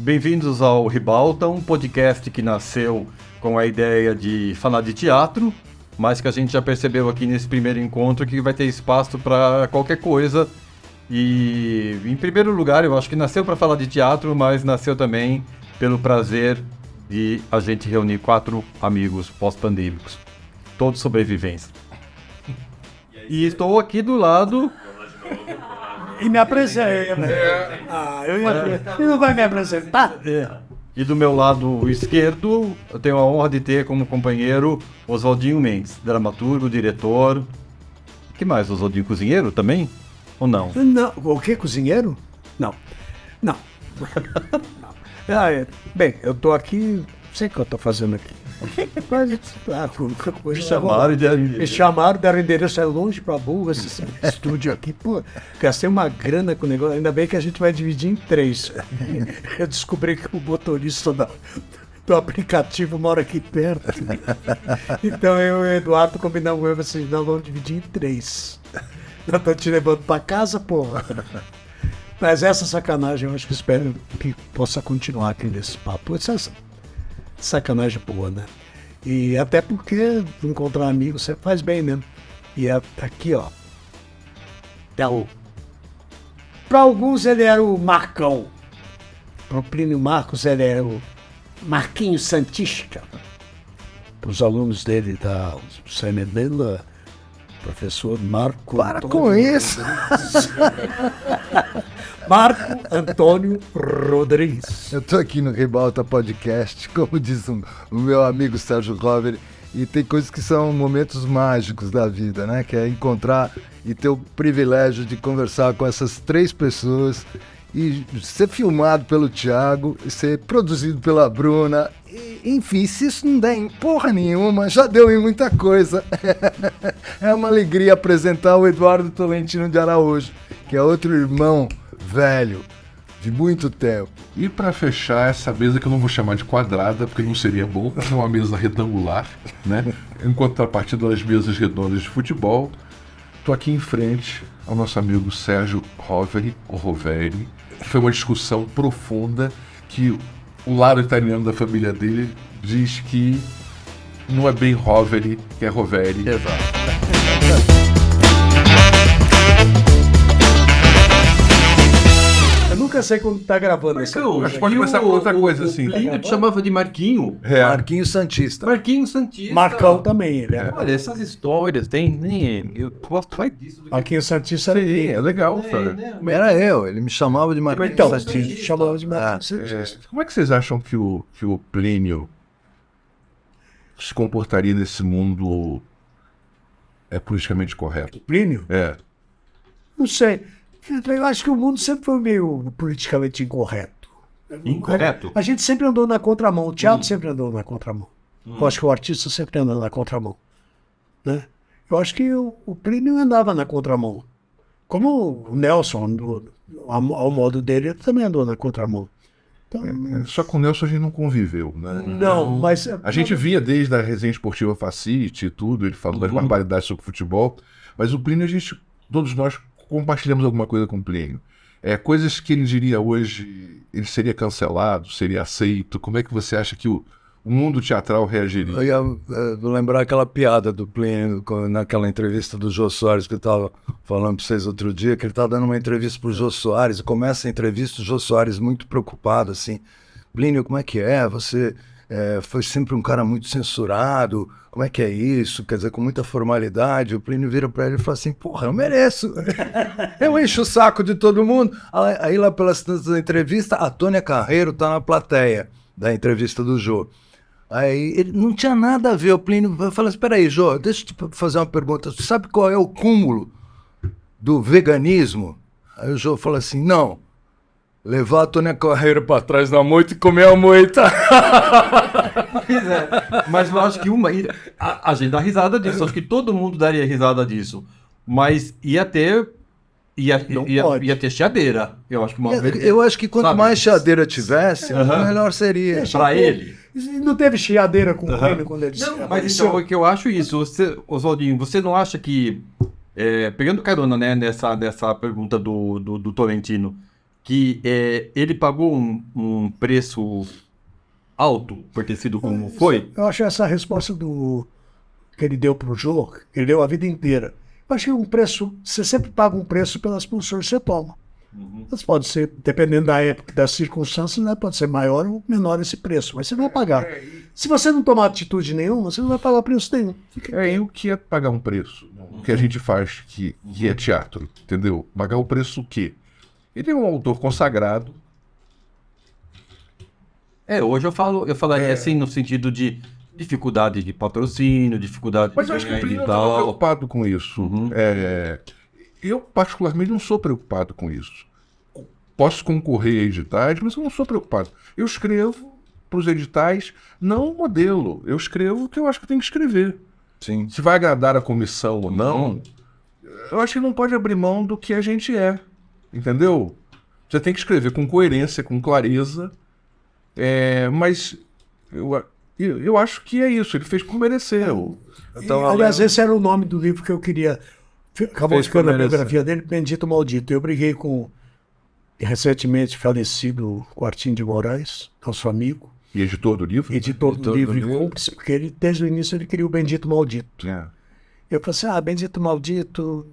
Bem-vindos ao Ribalta, um podcast que nasceu com a ideia de falar de teatro, mas que a gente já percebeu aqui nesse primeiro encontro que vai ter espaço para qualquer coisa. E, em primeiro lugar, eu acho que nasceu para falar de teatro, mas nasceu também pelo prazer de a gente reunir 4 amigos pós-pandêmicos, todos sobreviventes. E estou aqui do lado... E me apresenta. Ele não vai me apresentar? E do meu lado esquerdo, eu tenho a honra de ter como companheiro Oswaldinho Mendes, dramaturgo, diretor. O que mais, Oswaldinho? Cozinheiro também? Ou não? Não. O quê? Cozinheiro? Não. Bem, eu tô aqui... Não sei o que eu tô fazendo aqui. Me chamaram, deram endereço, é longe pra burro esse estúdio aqui. Pô, gastei uma grana com o negócio. Ainda bem que a gente vai dividir em 3. Eu descobri que o motorista do aplicativo mora aqui perto. Então eu e o Eduardo combinamos com ele assim, nós vamos dividir em 3. Eu tô te levando pra casa, porra. Mas essa sacanagem eu acho que espero que possa continuar aqui nesse papo. Essa sacanagem boa, né? E até porque encontrar amigos você faz bem mesmo. E aqui, ó. Para alguns ele era o Marcão. Para o Plínio Marcos ele era o Marquinhos Santista. Para os alunos dele da Semedela, professor Marco Para Antônio com isso! Marco Antônio Rodrigues. Eu tô aqui no Ribalta Podcast, como diz o meu amigo Sérgio Rover, e tem coisas que são momentos mágicos da vida, né? Que é encontrar e ter o privilégio de conversar com essas 3 pessoas e ser filmado pelo Thiago, ser produzido pela Bruna. Enfim, se isso não der em porra nenhuma, já deu em muita coisa. É uma alegria apresentar o Eduardo Tolentino de Araújo, que é outro irmão velho, de muito tempo. E para fechar essa mesa, que eu não vou chamar de quadrada, porque não seria bom, é uma mesa retangular, né? Em contrapartida das mesas redondas de futebol, tô aqui em frente ao nosso amigo Sérgio Roveri. Foi uma discussão profunda que o lado italiano da família dele diz que não é bem Roveri, que é Roveri. Exato. Eu nunca sei quando tá gravando essa coisa. Mas pode começar com outra coisa, assim. O Plínio te chamava de Marquinho. Marquinho Santista. Marquinho Santista. Marcão também, ele é. Olha, essas histórias tem... Eu gosto mais disso. Marquinho Santista era Sim, é legal, cara. Era eu, ele me chamava de Marquinho Então, Santista. chamava de Marquinhos Santista. Como é que vocês acham que o Plínio se comportaria nesse mundo politicamente correto? Plínio? Não sei. Eu acho que o mundo sempre foi meio politicamente incorreto. Incorreto? A gente sempre andou na contramão. O teatro sempre andou na contramão. Eu acho que o artista sempre anda na contramão. Né? Eu acho que o Plínio andava na contramão. Como o Nelson andou, ao modo dele, ele também andou na contramão. Então, Só com o Nelson a gente não conviveu, né? não, mas... A gente via desde a resenha esportiva Facite e tudo, ele falou das barbaridades sobre futebol, mas o Plínio, todos nós compartilhamos alguma coisa com o Plínio. Coisas que ele diria hoje, ele seria cancelado, seria aceito. Como é que você acha que o mundo teatral reagiria? Eu ia lembrar aquela piada do Plínio, naquela entrevista do Jô Soares, que eu estava falando para vocês outro dia, que ele estava dando uma entrevista para o Jô Soares, e começa a entrevista, o Jô Soares muito preocupado, assim, Plínio, como é que é? Você foi sempre um cara muito censurado, como é que é isso? Quer dizer, com muita formalidade, o Plínio vira para ele e fala assim, porra, eu mereço, eu encho o saco de todo mundo. Aí lá pelas tantas da entrevista, a Tônia Carreiro está na plateia da entrevista do Jô. Aí ele não tinha nada a ver, o Plínio falou assim, espera aí, Jô, deixa eu te fazer uma pergunta, você sabe qual é o cúmulo do veganismo? Aí o Jô falou assim, não, levar a Tônia Carreiro para trás da moita e comer a moita. Mas eu acho que a gente dá risada disso, acho que todo mundo daria risada disso, mas ia ter chiadeira, eu acho que eu acho que quanto mais chiadeira tivesse, melhor seria. Para ele. Não teve chiadeira com ele quando ele disse. Não, mas então, que eu acho isso, Oswaldinho, você não acha que, pegando carona, né, nessa pergunta do Tolentino, que ele pagou um preço alto por ter sido como foi? Eu acho essa resposta que ele deu pro Jô, que ele deu a vida inteira. Eu acho que um preço, você sempre paga um preço pelas posições que você toma. Mas pode ser, dependendo da época, das circunstâncias, né, pode ser maior ou menor esse preço, mas você vai pagar. Se você não tomar atitude nenhuma, você não vai pagar preço nenhum. E o que é pagar um preço? O que a gente faz que é teatro, entendeu? Pagar o preço o quê? Ele é um autor consagrado. Hoje eu falaria assim no sentido de dificuldade de patrocínio, dificuldade Mas de eu acho que o ganhar Plínio não estava edital. preocupado com isso. Eu, particularmente, não sou preocupado com isso. Posso concorrer a editais, mas eu não sou preocupado. Eu escrevo para os editais, não um modelo. Eu escrevo o que eu acho que tem que escrever. Sim. Se vai agradar a comissão ou não, eu acho que não pode abrir mão do que a gente é. Entendeu? Você tem que escrever com coerência, com clareza. Mas eu acho que é isso. Ele fez por merecer. Aliás, esse era o nome do livro que eu queria. Acabou Fez ficando por a merecer. biografia dele, Bendito Maldito. Eu briguei com o recentemente falecido Quartinho de Moraes, nosso amigo, E editor do livro? editor do Editor livro do e livro. cúmplice, porque ele, desde o início, ele queria o Bendito Maldito. É. Eu falei assim, Bendito Maldito,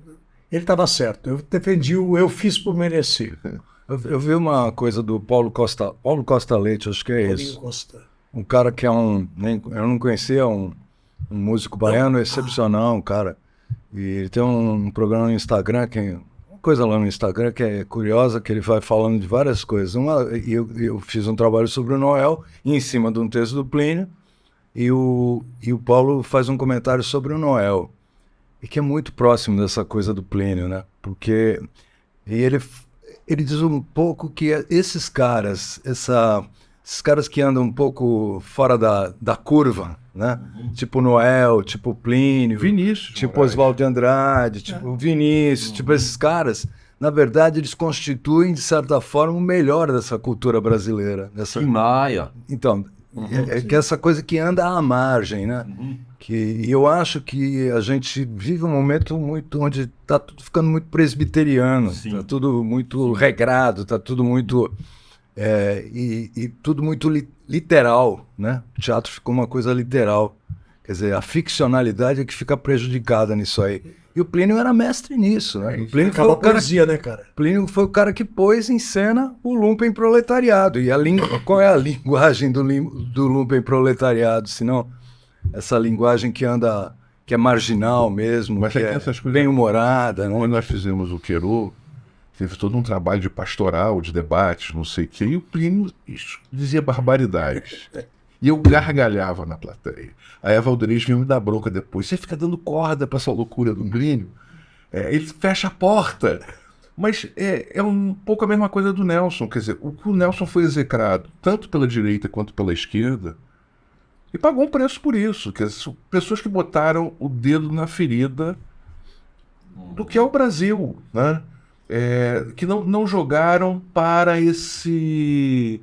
ele estava certo. Eu defendi o eu fiz por merecer. Eu vi uma coisa do Paulo Costa Leite, acho que é Paulinho isso. Costa. Um cara que eu não conhecia, um músico baiano excepcional, um cara. E ele tem um programa no Instagram, uma coisa lá no Instagram que é curiosa, que ele vai falando de várias coisas. Eu fiz um trabalho sobre o Noel, em cima de um texto do Plínio, e o Paulo faz um comentário sobre o Noel, e que é muito próximo dessa coisa do Plínio, né? Porque ele diz um pouco que esses caras que andam um pouco fora da curva, né? Tipo Noel, tipo Plínio, Vinícius tipo Moraes. Oswaldo de Andrade, tipo Vinícius, tipo esses caras, na verdade eles constituem, de certa forma, o melhor dessa cultura brasileira. Tim Maia. Então, é que essa coisa que anda à margem, né? Que eu acho que a gente vive um momento muito onde está tudo ficando muito presbiteriano, está tudo muito regrado, está tudo muito e tudo muito literal, né? O teatro ficou uma coisa literal, quer dizer, a ficcionalidade é que fica prejudicada nisso aí. E o Plínio era mestre nisso, né? O Plínio foi Acaba o a cara poesia, né, cara? Plínio foi o cara que pôs em cena o lumpen proletariado. E qual é a linguagem do lumpen proletariado, senão essa linguagem que é marginal mesmo, Mas que é que é essas coisas- bem-humorada, né? Quando nós fizemos o Querô, teve todo um trabalho de pastoral, de debates, não sei o quê, e o Plínio dizia barbaridades. E eu gargalhava na plateia. Aí a Valderiz vinha me dar bronca depois. Você fica dando corda pra essa loucura do Plínio? Ele fecha a porta. Mas é um pouco a mesma coisa do Nelson. Quer dizer, o Nelson foi execrado, tanto pela direita quanto pela esquerda, e pagou um preço por isso. Quer dizer, são pessoas que botaram o dedo na ferida do que é o Brasil, né? Que não jogaram para esse...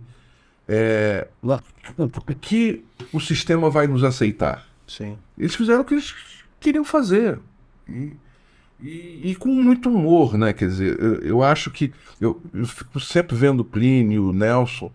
que o sistema vai nos aceitar. Sim. Eles fizeram o que eles queriam fazer. E com muito humor, né? Quer dizer, eu acho que... Eu fico sempre vendo Plínio, Nelson,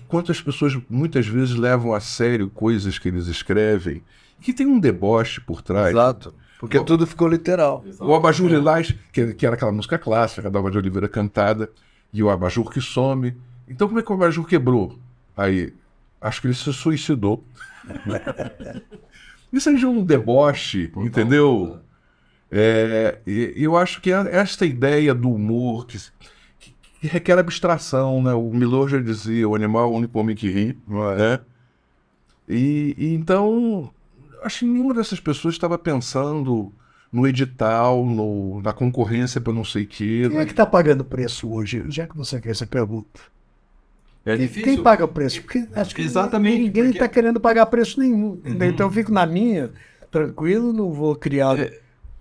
quanto as pessoas muitas vezes levam a sério coisas que eles escrevem, que tem um deboche por trás. Exato. Porque tudo ficou literal. O Abajur Lilás, que era aquela música clássica da Dalva de Oliveira cantada, e o Abajur que some. Então como é que o Abajur quebrou? Aí, acho que ele se suicidou. Isso é de um deboche, entendeu? E eu acho que esta ideia do humor que requer abstração, né? O Milor já dizia, o animal é o único homem que ri, né? E então, acho que nenhuma dessas pessoas estava pensando no edital, na concorrência para não sei o quê. Quem é que está pagando o preço hoje? Já que você quer essa pergunta. É difícil. Quem paga o preço? Porque acho que Exatamente, ninguém porque- está querendo pagar preço nenhum. Então eu fico na minha, tranquilo, não vou criar.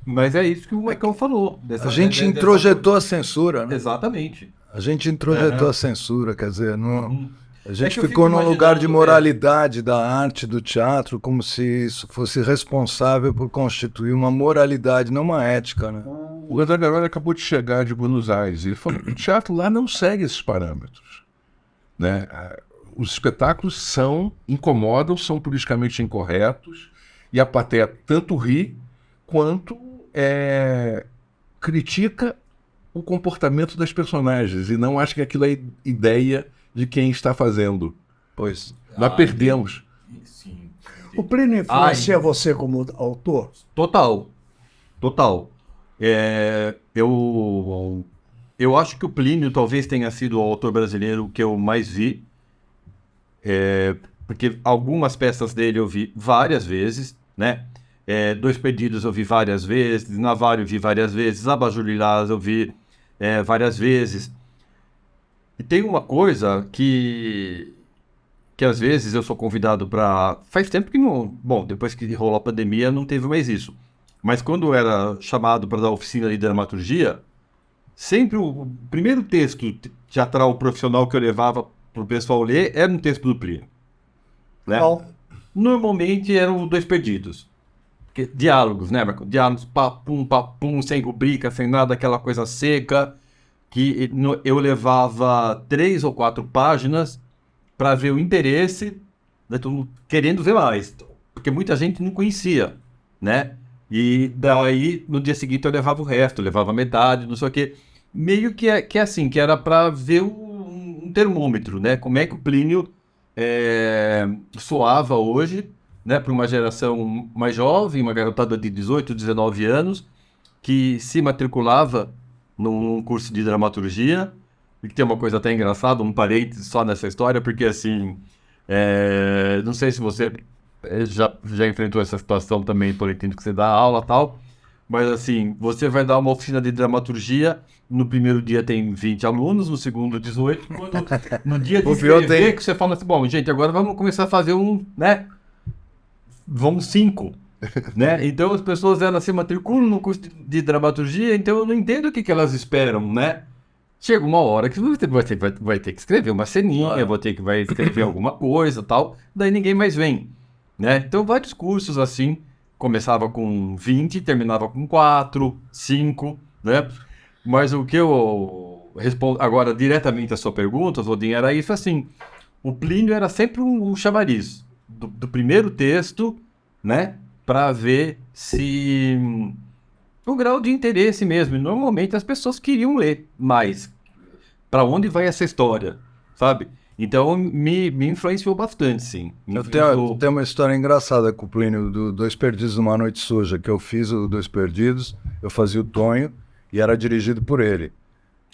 Mas é isso que o Maicon falou. A gente introjetou a censura, né? Exatamente. A gente introjetou a censura, quer dizer, não, A gente que eu ficou fico num lugar de imaginando, moralidade da arte, do teatro, como se isso fosse responsável por constituir uma moralidade, não uma ética, né? O André Garoli acabou de chegar de Buenos Aires e ele falou que o teatro lá não segue esses parâmetros, né? Os espetáculos incomodam, são politicamente incorretos e a plateia tanto ri quanto critica o comportamento das personagens e não acha que aquilo é ideia de quem está fazendo. Pois. Nós perdemos. Sim. O Plínio influencia você como autor? Total. Eu acho que o Plínio talvez tenha sido o autor brasileiro que eu mais vi, porque algumas peças dele eu vi várias vezes, né? Dois Perdidos eu vi várias vezes, Navalho eu vi várias vezes, Abajur Lilás eu vi várias vezes. E tem uma coisa que às vezes eu sou convidado para... Faz tempo que não... Bom, depois que rolou a pandemia não teve mais isso. Mas quando eu era chamado para dar oficina de dramaturgia, sempre o primeiro texto teatral profissional que eu levava para o pessoal ler era um texto do Plínio. Né? Qual? Normalmente eram Dois Perdidos. Diálogos, né, Marco? Diálogos, papum, sem rubrica, sem nada, aquela coisa seca, que eu levava 3 ou 4 páginas para ver o interesse, né, querendo ver mais, porque muita gente não conhecia, né? E daí, no dia seguinte, eu levava o resto, eu levava metade, não sei o quê. Meio que assim, que era para ver um termômetro, né? Como é que o Plínio soava hoje, né, para uma geração mais jovem, uma garotada de 18, 19 anos, que se matriculava num curso de dramaturgia, e que tem uma coisa até engraçada, um parênteses só nessa história, porque assim, não sei se você já enfrentou essa situação também, por entendo que você dá aula e tal, mas assim, você vai dar uma oficina de dramaturgia, no primeiro dia tem 20 alunos, no segundo 18, no dia de escrever, que você fala assim, bom, gente, agora vamos começar a fazer né? Vamos 5, né? Então as pessoas elas se matriculam no curso de dramaturgia, então eu não entendo o que elas esperam, né? Chega uma hora que você vai ter que escrever uma ceninha, vai escrever alguma coisa tal, daí ninguém mais vem, né? Então vários cursos assim, começava com 20, terminava com 4, 5, né? Mas o que eu respondo agora diretamente à sua pergunta, Zodin, era isso assim, o Plínio era sempre um chamariz do primeiro texto, né, para ver se o grau de interesse mesmo. E normalmente as pessoas queriam ler mais. Para onde vai essa história, sabe? Então me influenciou bastante, sim. Eu tenho uma história engraçada com o Plínio do Dois Perdidos numa Noite Suja, que eu fiz o Dois Perdidos, eu fazia o Tonho e era dirigido por ele.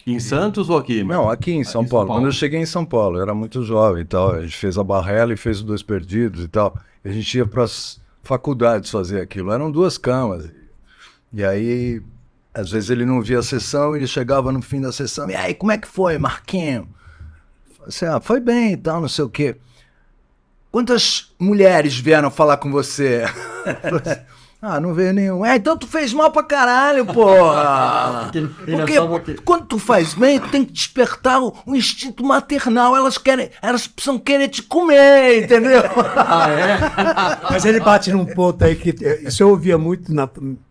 Em Santos ou aqui? Não, aqui em São Paulo. Quando eu cheguei em São Paulo, eu era muito jovem e tal. A gente fez a Barrela e fez os Dois Perdidos e tal. E a gente ia para as faculdades fazer aquilo. Eram 2 camas. E aí, às vezes ele não via a sessão, ele chegava no fim da sessão. E aí, como é que foi, Marquinho? Assim, foi bem e tal, não sei o quê. Quantas mulheres vieram falar com você? Não veio nenhum. Então tu fez mal pra caralho, porra. Porque quando tu faz bem, tu tem que despertar o instinto maternal. Elas precisam querer te comer, entendeu? Mas ele bate num ponto aí que isso eu ouvia muito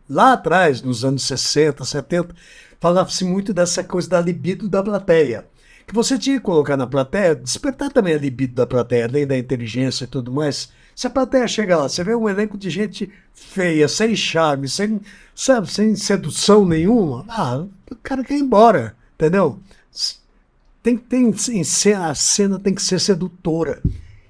lá atrás, nos anos 60, 70, falava-se muito dessa coisa da libido da plateia. Que você tinha que colocar na plateia, despertar também a libido da plateia, além da inteligência e tudo mais. Se a plateia chega lá, você vê um elenco de gente feia, sem charme, sem sedução nenhuma, o cara quer ir embora, entendeu? A cena tem que ser sedutora.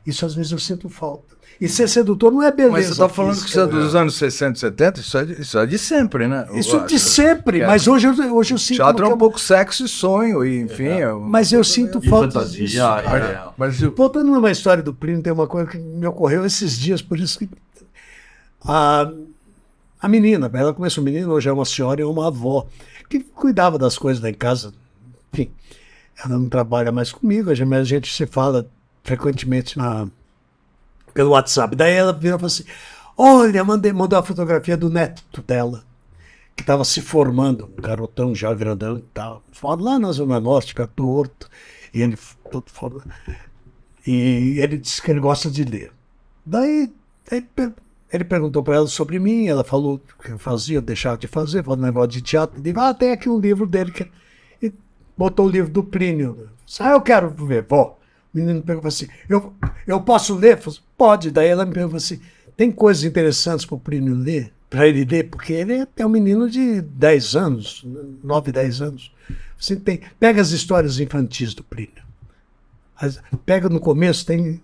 Isso às vezes eu sinto falta. E ser sedutor não é beleza. Mas você está falando que isso é dos anos 60, 70? Isso é de sempre, né? Isso de sempre, mas hoje eu sinto... Teatro é um pouco sexo e sonho, e enfim... Mas eu sinto falta fantasia, disso. Voltando numa história do Plínio, tem uma coisa que me ocorreu esses dias, por isso que... A menina, ela começou menina, hoje é uma senhora e uma avó, que cuidava das coisas lá em casa. Enfim, ela não trabalha mais comigo, mas a gente se fala frequentemente pelo WhatsApp. Daí ela virou e falou assim, olha, mandou a fotografia do neto dela, que estava se formando, um garotão já grandão e tal. Lá na Zona Norte, perto do Horto, e ele todo formado. E ele disse que ele gosta de ler. Daí ele perguntou para ela sobre mim, ela falou o que eu fazia, deixava de fazer, falou um negócio de teatro. Ele disse, tem aqui um livro dele. E botou o livro do Plínio. Eu quero ver, vó. O menino perguntou assim, eu posso ler? Eu falei, pode. Daí ela me perguntou assim, tem coisas interessantes para o Plínio ler? Para ele ler? Porque ele é um menino de 10 anos, 9, 10 anos. Você pega as histórias infantis do Plínio. Pega no começo, tem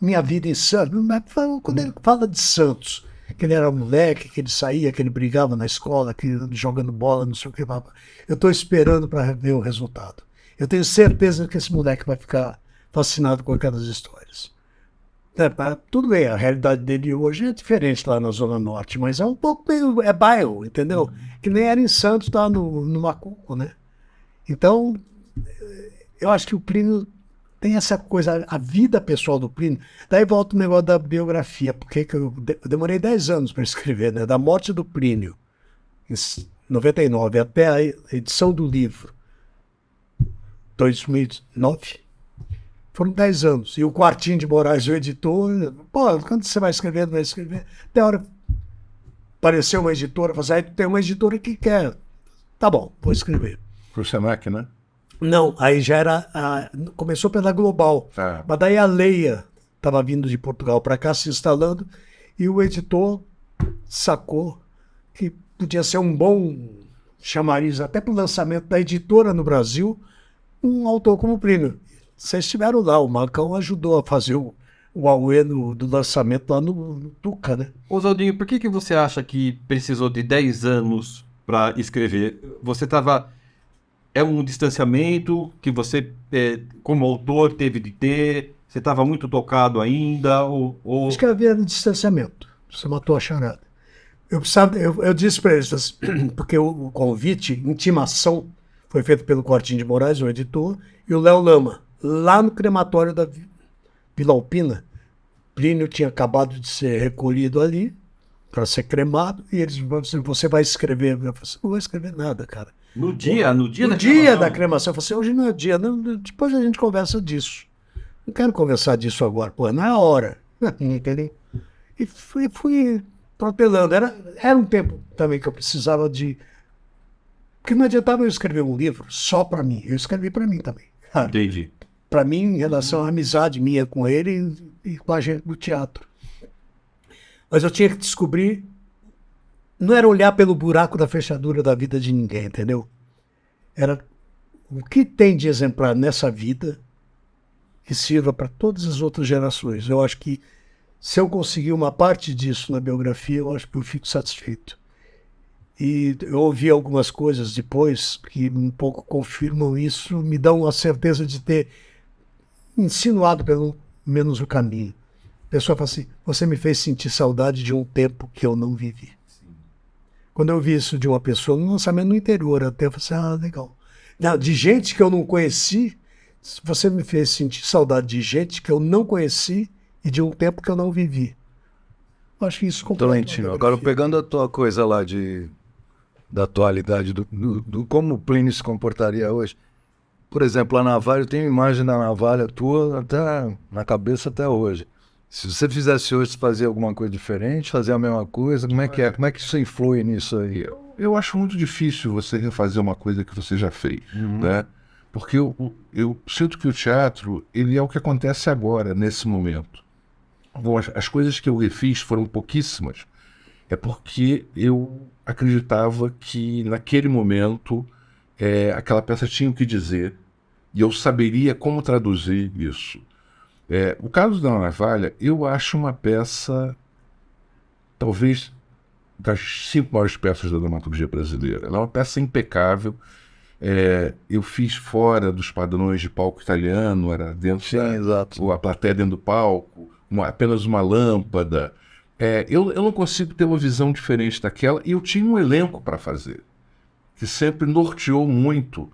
Minha Vida em Santos. Mas quando ele fala de Santos, que ele era moleque, que ele saía, que ele brigava na escola, que jogando bola, não sei o que. Eu estou esperando para ver o resultado. Eu tenho certeza que esse moleque vai ficar fascinado com aquelas histórias. Tudo bem, a realidade dele hoje é diferente lá na Zona Norte, mas é um pouco meio. É bairro, entendeu? Que nem era em Santos, lá no Macuco, né? Então, eu acho que o Plínio tem essa coisa, a vida pessoal do Plínio. Daí volta o negócio da biografia, porque eu demorei 10 anos para escrever, né? Da morte do Plínio, em 99, até a edição do livro, 2009, foram 10 anos. E o Quartinho de Moraes, o editor, quando você vai escrever, não vai escrever. Até a hora apareceu uma editora, falou assim, tem uma editora que quer. Tá bom, vou escrever. Pro Senac, né? Não, aí já era. Começou pela Global. Mas daí a Leia estava vindo de Portugal para cá, se instalando, e o editor sacou que podia ser um bom chamariz, até para o lançamento da editora no Brasil, um autor como o Plínio. Vocês estiveram lá, o Marcão ajudou a fazer o auê do lançamento lá no Tuca, né? Oswaldinho, por que você acha que precisou de 10 anos para escrever? Você estava... É um distanciamento que você, como autor, teve de ter? Você estava muito tocado ainda? Acho que havia distanciamento. Você matou a charada. Eu disse para eles, assim, porque o convite, intimação, foi feito pelo Quartinho de Moraes, o editor, e o Léo Lama, lá no crematório da Vila Alpina. Plínio tinha acabado de ser recolhido ali para ser cremado, e eles disseram, você vai escrever? Eu falei assim, não vou escrever nada, cara. No dia da cremação. Eu falei assim, hoje não é dia, não, depois a gente conversa disso. Não quero conversar disso agora, não é a hora. Entendeu? E fui protelando. Era um tempo também que eu precisava de... Porque não adiantava eu escrever um livro só para mim. Eu escrevi para mim também. Entendi. Para mim, em relação à amizade minha com ele e com a gente do teatro. Mas eu tinha que descobrir... Não era olhar pelo buraco da fechadura da vida de ninguém, entendeu? Era o que tem de exemplar nessa vida que sirva para todas as outras gerações. Eu acho que se eu conseguir uma parte disso na biografia, eu acho que eu fico satisfeito. E eu ouvi algumas coisas depois que um pouco confirmam isso, me dão a certeza de ter insinuado pelo menos o caminho. A pessoa fala assim, você me fez sentir saudade de um tempo que eu não vivi. Quando eu vi isso de uma pessoa no lançamento no interior, até eu falei assim, legal. Não, de gente que eu não conheci, você me fez sentir saudade de gente que eu não conheci e de um tempo que eu não vivi. Eu acho que isso Tolentino, agora pegando a tua coisa lá da atualidade, do como o Plínio se comportaria hoje. Por exemplo, a navalha, eu tenho imagem da navalha tua até na cabeça até hoje. Se você fizesse hoje, fazer alguma coisa diferente, fazer a mesma coisa, como é que é? Como é que isso influi nisso aí? Eu acho muito difícil você refazer uma coisa que você já fez, né? Porque eu sinto que o teatro, ele é o que acontece agora, nesse momento. Bom, as coisas que eu refiz foram pouquíssimas. É porque eu acreditava que, naquele momento, aquela peça tinha o que dizer e eu saberia como traduzir isso. O caso da Navalha, eu acho uma peça, talvez, das 5 maiores peças da dramaturgia brasileira. Ela é uma peça impecável. Eu fiz fora dos padrões de palco italiano, era dentro a plateia dentro do palco, apenas uma lâmpada. Eu não consigo ter uma visão diferente daquela, e eu tinha um elenco para fazer, que sempre norteou muito.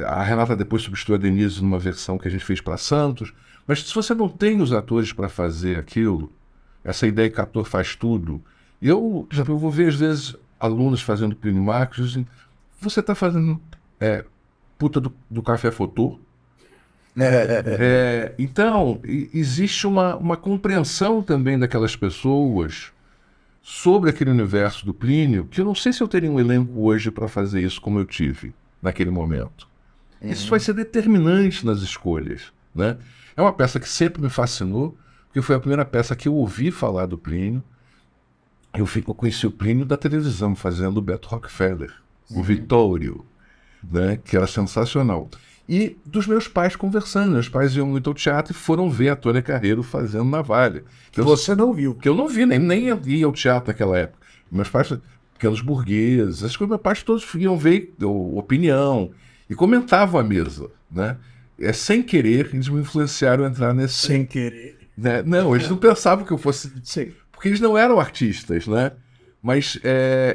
A Renata depois substituiu a Denise numa versão que a gente fez para Santos. Mas se você não tem os atores para fazer aquilo, essa ideia que o ator faz tudo, eu vou ver às vezes alunos fazendo Plínio Marcos, dizem, você está fazendo puta do café fotô? Então, existe uma compreensão também daquelas pessoas sobre aquele universo do Plínio, que eu não sei se eu teria um elenco hoje para fazer isso como eu tive naquele momento. Isso vai ser determinante nas escolhas, né? É uma peça que sempre me fascinou, porque foi a primeira peça que eu ouvi falar do Plínio. Eu conheci o Plínio da televisão, fazendo o Beto Rockefeller, o Vitório, né? Que era sensacional. E dos meus pais conversando. Meus pais iam muito ao teatro e foram ver a Tônia Carreiro fazendo Navalha. Que você não viu. Que eu não vi, nem ia ao teatro naquela época. Meus pais, pequenos burgueses, acho que meus pais todos iam ver opinião e comentavam a mesa, né? Sem querer, eles me influenciaram a entrar nesse... Sem querer. Né? Não, eles não pensavam que eu fosse... Sim. Porque eles não eram artistas, né? Mas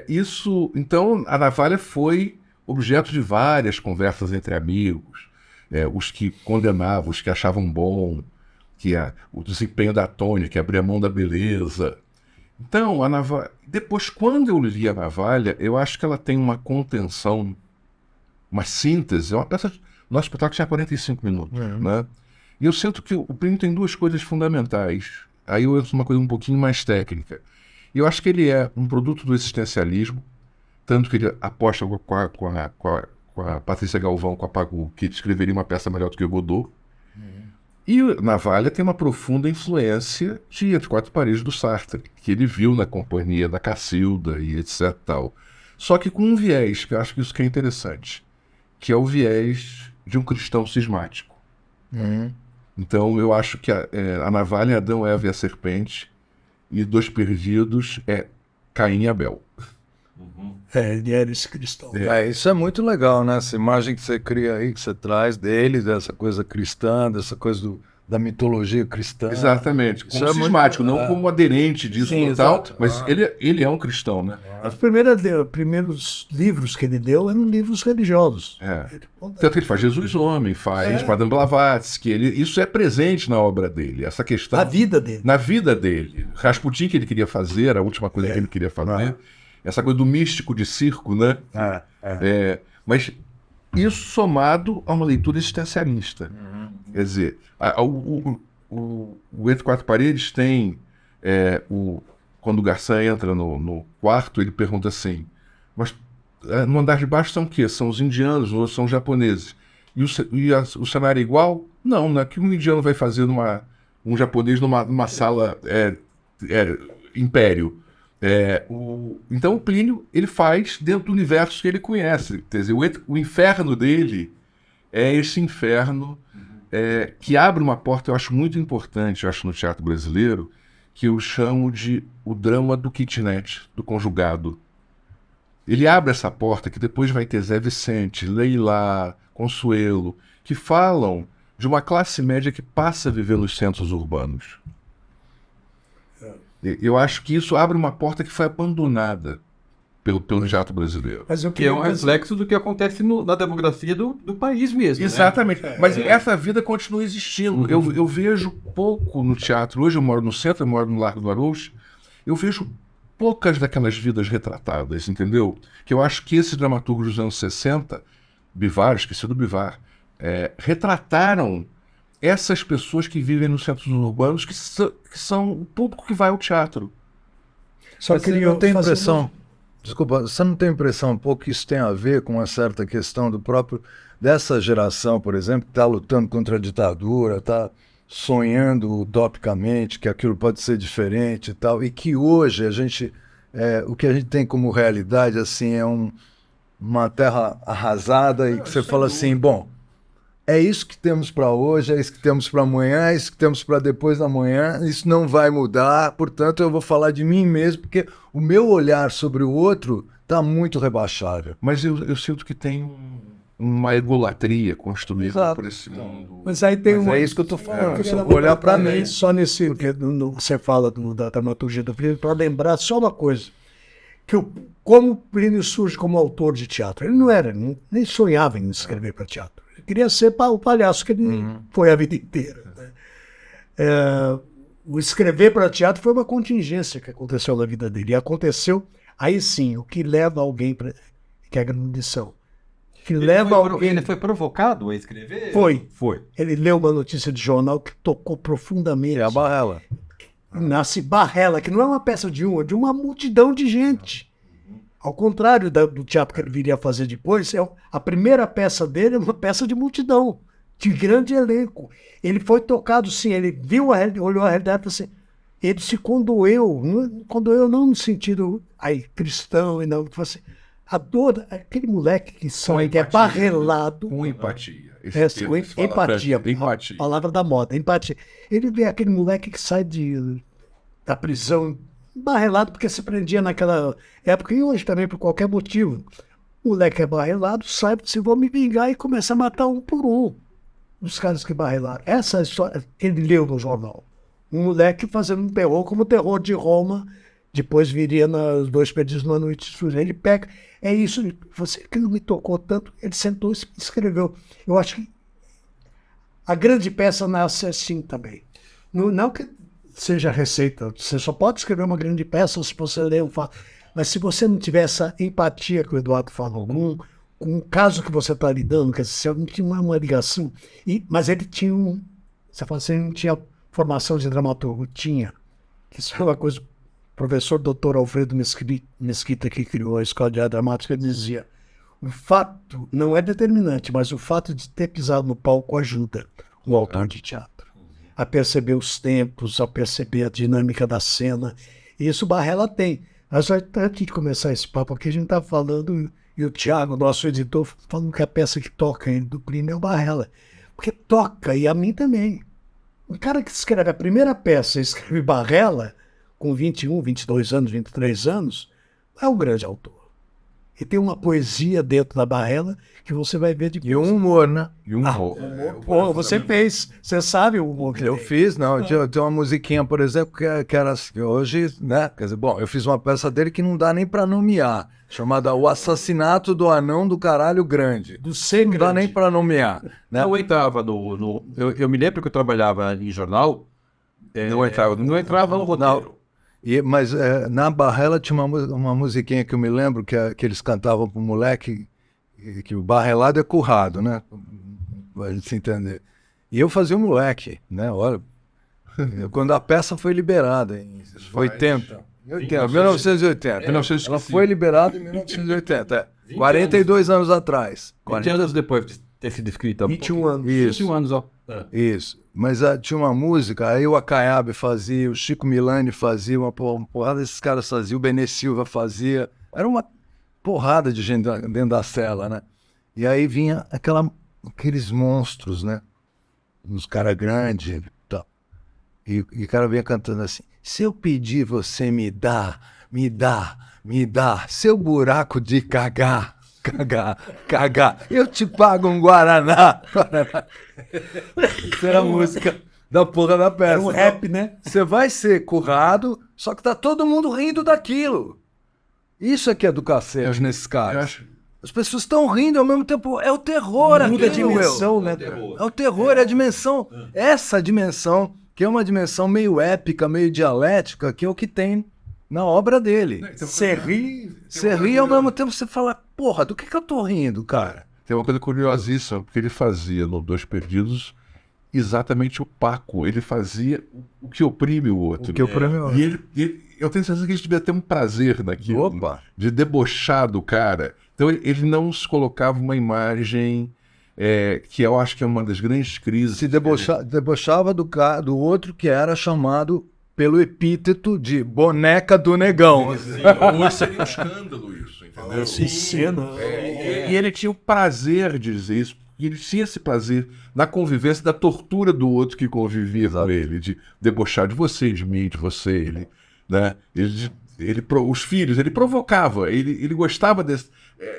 isso... Então, a Navalha foi objeto de várias conversas entre amigos, os que condenavam, os que achavam bom, o desempenho da Tônia, que abria mão da beleza. Então, a Navalha... Depois, quando eu li a Navalha, eu acho que ela tem uma contenção, uma síntese. É uma peça... Nosso espetáculo tinha 45 minutos, né? E eu sinto que o Plínio tem duas coisas fundamentais. Aí eu entro numa coisa um pouquinho mais técnica. E eu acho que ele é um produto do existencialismo, tanto que ele aposta com a Patrícia Galvão, com a Pagu, que escreveria uma peça melhor do que o Godot. E Navalha tem uma profunda influência de Entre Quatro Paredes do Sartre, que ele viu na companhia da Cacilda e etc. Tal. Só que com um viés, que eu acho que isso que é interessante, que é o viés de um cristão cismático. Então eu acho que a Navalha é Adão, Eva e a Serpente, e Dois Perdidos é Caim e Abel. Ele era esse cristão. Isso é muito legal, né? Essa imagem que você cria aí, que você traz dele, dessa coisa cristã, dessa coisa da mitologia cristã. Exatamente, como Isso é cismático, muito... não como aderente disso Sim, e tal, exato. mas ele é um cristão, né? Os primeiros livros que ele deu eram livros religiosos. Tanto que ele faz Jesus Homem, faz Madame Blavatsky, isso é presente na obra dele, essa questão... Na vida dele. Na vida dele. Rasputin, que ele queria fazer, a última coisa que ele queria fazer, essa coisa do místico de circo, né? Mas isso somado a uma leitura existencialista. Quer dizer, o Entre Quatro Paredes tem... quando o Garçom entra no quarto, ele pergunta assim, mas no andar de baixo são o quê? São os indianos ou são os japoneses? E o cenário é igual? Não, né? O que um indiano vai fazer um japonês numa sala império? Então o Plínio ele faz dentro do universo que ele conhece. Quer dizer, o inferno dele é esse inferno que abre uma porta, eu acho muito importante, eu acho, no teatro brasileiro, que eu chamo de o drama do kitnet, do conjugado. Ele abre essa porta que depois vai ter Zé Vicente, Leilá, Consuelo, que falam de uma classe média que passa a viver nos centros urbanos. Eu acho que isso abre uma porta que foi abandonada pelo teatro brasileiro. Mas Que é um reflexo do que acontece na demografia do país mesmo. Exatamente. Né? Mas essa vida continua existindo. Eu vejo pouco no teatro. Hoje eu moro no centro, eu moro no Largo do Arouche. Eu vejo poucas daquelas vidas retratadas, entendeu? Que eu acho que esses dramaturgos dos anos 60, Bivar, esqueci do Bivar, retrataram essas pessoas que vivem nos centros urbanos, que são o público que vai ao teatro. Só que eu tenho impressão... Desculpa, você não tem impressão um pouco que isso tem a ver com uma certa questão dessa geração, por exemplo, que está lutando contra a ditadura, está sonhando utopicamente que aquilo pode ser diferente e tal, e que hoje o que a gente tem como realidade assim é uma terra arrasada e que você fala assim, bom, é isso que temos para hoje, é isso que temos para amanhã, é isso que temos para depois da manhã, isso não vai mudar, portanto eu vou falar de mim mesmo, porque o meu olhar sobre o outro está muito rebaixado. Mas eu sinto que tem uma egolatria construída por esse mundo. Mas aí tem é isso que eu estou falando, eu vou olhar para mim. Só nesse, porque você fala da dramaturgia do Plínio, para lembrar só uma coisa, como o Plínio surge como autor de teatro. Ele nem sonhava em escrever para teatro. Queria ser o palhaço que ele foi a vida inteira. Né? O escrever para teatro foi uma contingência que aconteceu na vida dele. E aconteceu, aí sim, o que leva alguém que é a grande lição. que leva alguém... Ele foi provocado a escrever? Foi. Foi. Ele leu uma notícia de jornal que tocou profundamente. É a Barrela. Nasce Barrela, que não é uma peça de um, é de uma multidão de gente. Ao contrário do teatro que ele viria a fazer depois, a primeira peça dele é uma peça de multidão, de grande elenco. Ele foi tocado, sim, ele viu olhou a realidade e falou assim, ele se condoeu não no sentido aí, cristão, e não, falou assim, a dor, aquele moleque que é barrelado. Com empatia. Empatia. Empatia. A palavra da moda, empatia. Ele vê aquele moleque que sai da prisão barrelado porque se prendia naquela época e hoje também por qualquer motivo. O moleque é barrelado, sai, se vou me vingar e começa a matar um por um os caras que barrelaram. Essa história ele leu no jornal. Um moleque fazendo um terror como o terror de Roma, depois viria nos Dois Perdidos numa Noite Escura. Ele pega, é isso, você que não me tocou tanto, ele sentou e escreveu. Eu acho que a grande peça nasce assim também. Não que seja receita, você só pode escrever uma grande peça se você ler um fato. Mas se você não tiver essa empatia que o Eduardo falou, com o caso que você está lidando, quer dizer, não tinha uma ligação. Mas ele tinha você fala assim, não tinha formação de dramaturgo, tinha. Isso é uma coisa. O professor Dr. Alfredo Mesquita, que criou a Escola de Arte Dramática, dizia: o fato não é determinante, mas o fato de ter pisado no palco ajuda o autor de teatro a perceber os tempos, a perceber a dinâmica da cena. E isso Barrela tem. Mas antes de começar esse papo aqui, a gente está falando, e o Thiago, nosso editor, falando que a peça que toca ele do Plínio é o Barrela. Porque toca, e a mim também. O cara que escreve a primeira peça e escreve Barrela, com 21, 22 anos, 23 anos, é um grande autor. E tem uma poesia dentro da Barrela que você vai ver depois. E um humor, né? E um humor. Pô, você fez. Você sabe o humor que Eu tem. fiz, não. Tem uma musiquinha, por exemplo, que era assim, hoje, né? Quer dizer, bom, eu fiz uma peça dele que não dá nem pra nomear, chamada O Assassinato do Anão do Caralho Grande. Do ser Não dá nem pra nomear, né? Eu entrava eu me lembro que eu trabalhava em jornal. Não entrava no roteiro. Mas na Barrela tinha uma musiquinha que eu me lembro que eles cantavam pro moleque, que o barrelado é currado, né? Pra gente se entender. E eu fazia o moleque, né? Olha, quando a peça foi liberada em 1980. Ela foi liberada em 1980, 42 anos atrás. 20 anos depois de ter sido escrita. 21 anos. Isso. 21 anos, ó. Isso. Mas tinha uma música, aí o Acaiabe fazia, o Chico Milani fazia, uma porrada desses caras faziam, o Benê Silva fazia. Era uma porrada de gente dentro da cela, né? E aí vinha aqueles monstros, né? Uns caras grandes e tal. E o cara vinha cantando assim: se eu pedir, você me dá, me dá, me dá, seu buraco de cagar. Cagar. Eu te pago um Guaraná. Isso era a música da porra da peça. Era um rap, né? Você vai ser currado, só que tá todo mundo rindo daquilo. Isso é que é do cacete nesses caras. As pessoas estão rindo ao mesmo tempo. É o terror aquilo. Muda a dimensão, né? É o terror, é a dimensão. Essa dimensão, que é uma dimensão meio épica, meio dialética, que é o que tem na obra dele. Você ri. Você ri e ao mesmo tempo você fala, porra, do que eu tô rindo, cara? Tem uma coisa curiosíssima, porque ele fazia no Dois Perdidos exatamente o Paco. Ele fazia o que oprime o outro. O que oprime o outro. E eu tenho certeza que ele devia ter um prazer naquilo. Opa. De debochar do cara. Então ele não se colocava uma imagem que eu acho que é uma das grandes crises. Se debochava do outro que era chamado pelo epíteto de boneca do negão. Hoje seria um escândalo isso, entendeu? Cena. E ele tinha o prazer de dizer isso. E ele tinha esse prazer na convivência, da tortura do outro que convivia com ele, de debochar de você, de mim, de você, ele, né? Os filhos, ele provocava, ele gostava